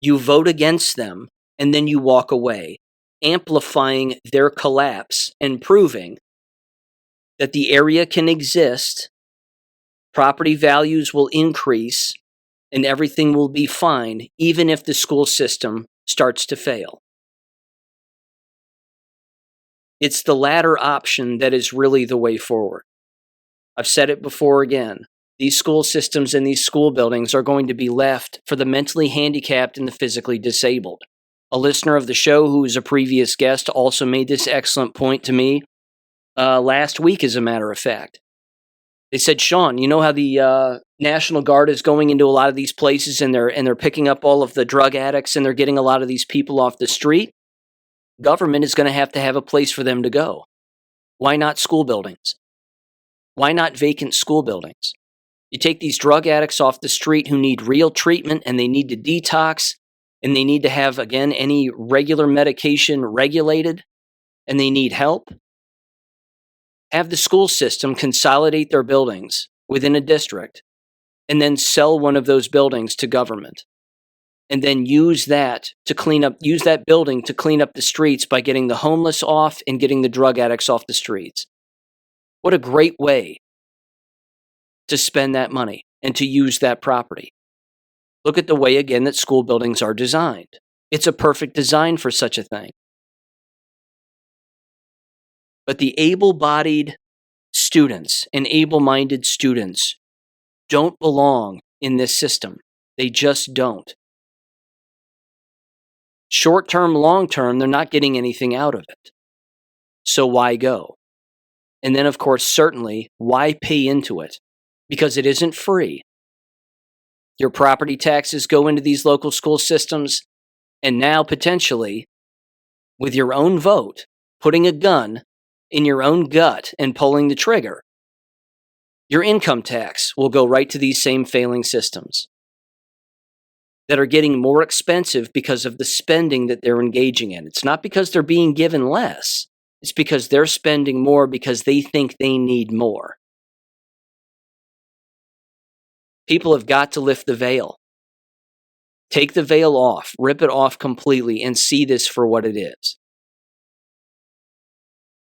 you vote against them and then you walk away, amplifying their collapse and proving that the area can exist, property values will increase, and everything will be fine, even if the school system starts to fail. It's the latter option that is really the way forward. I've said it before again. These school systems and these school buildings are going to be left for the mentally handicapped and the physically disabled. A listener of the show who was a previous guest also made this excellent point to me last week, as a matter of fact. They said, Sean, you know how the National Guard is going into a lot of these places and they're picking up all of the drug addicts and they're getting a lot of these people off the street? Government is going to have a place for them to go. Why not school buildings? Why not vacant school buildings? You take these drug addicts off the street who need real treatment and they need to detox and they need to have, again, any regular medication regulated and they need help. Have the school system consolidate their buildings within a district and then sell one of those buildings to government. And then use that building to clean up the streets by getting the homeless off and getting the drug addicts off the streets. What a great way to spend that money and to use that property. Look at the way, again, that school buildings are designed. It's a perfect design for such a thing. But the able-bodied students and able-minded students don't belong in this system. They just don't. Short-term, long-term, they're not getting anything out of it. So why go? And then, of course, certainly, why pay into it? Because it isn't free. Your property taxes go into these local school systems, and now potentially, with your own vote, putting a gun in your own gut and pulling the trigger, your income tax will go right to these same failing systems that are getting more expensive because of the spending that they're engaging in. It's not because they're being given less. It's because they're spending more because they think they need more. People have got to lift the veil. Take the veil off, rip it off completely, and see this for what it is.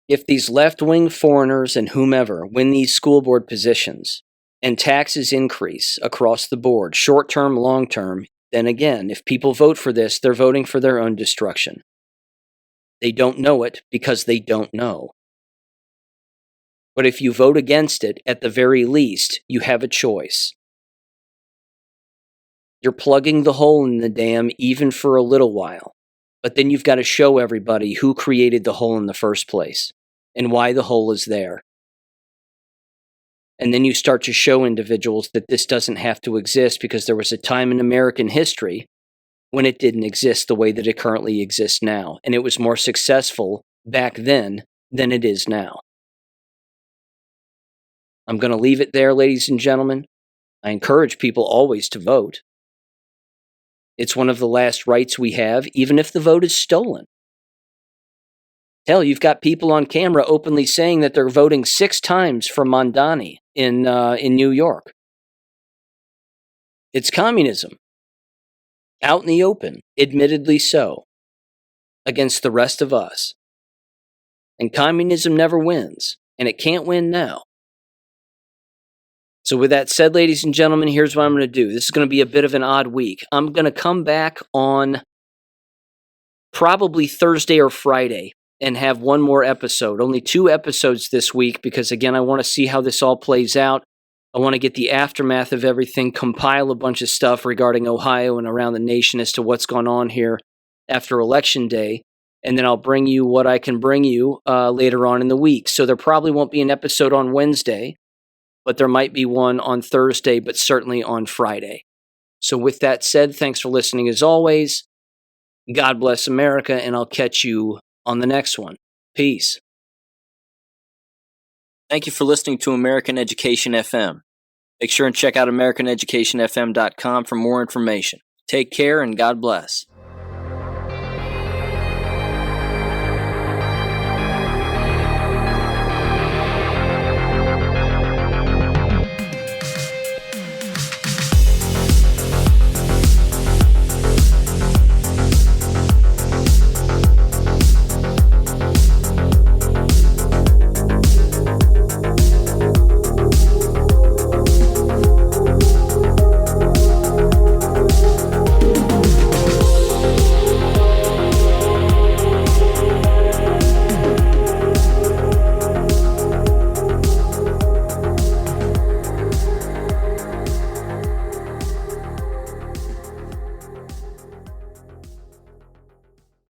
If these left-wing foreigners and whomever win these school board positions and taxes increase across the board, short-term, long-term, then again, if people vote for this, they're voting for their own destruction. They don't know it because they don't know. But if you vote against it, at the very least, you have a choice. You're plugging the hole in the dam even for a little while. But then you've got to show everybody who created the hole in the first place and why the hole is there. And then you start to show individuals that this doesn't have to exist because there was a time in American history when it didn't exist the way that it currently exists now. And it was more successful back then than it is now. I'm going to leave it there, ladies and gentlemen. I encourage people always to vote. It's one of the last rights we have, even if the vote is stolen. Hell, you've got people on camera openly saying that they're voting 6 times for Mondani in New York. It's communism. Out in the open, admittedly so, against the rest of us. And communism never wins, and it can't win now. So with that said, ladies and gentlemen, here's what I'm going to do. This is going to be a bit of an odd week. I'm going to come back on probably Thursday or Friday and have one more episode. Only 2 episodes this week because, again, I want to see how this all plays out. I want to get the aftermath of everything, compile a bunch of stuff regarding Ohio and around the nation as to what's gone on here after Election Day. And then I'll bring you what I can bring you later on in the week. So there probably won't be an episode on Wednesday, but there might be one on Thursday, but certainly on Friday. So with that said, thanks for listening as always. God bless America, and I'll catch you on the next one. Peace. Thank you for listening to American Education FM. Make sure and check out AmericanEducationFM.com for more information. Take care and God bless.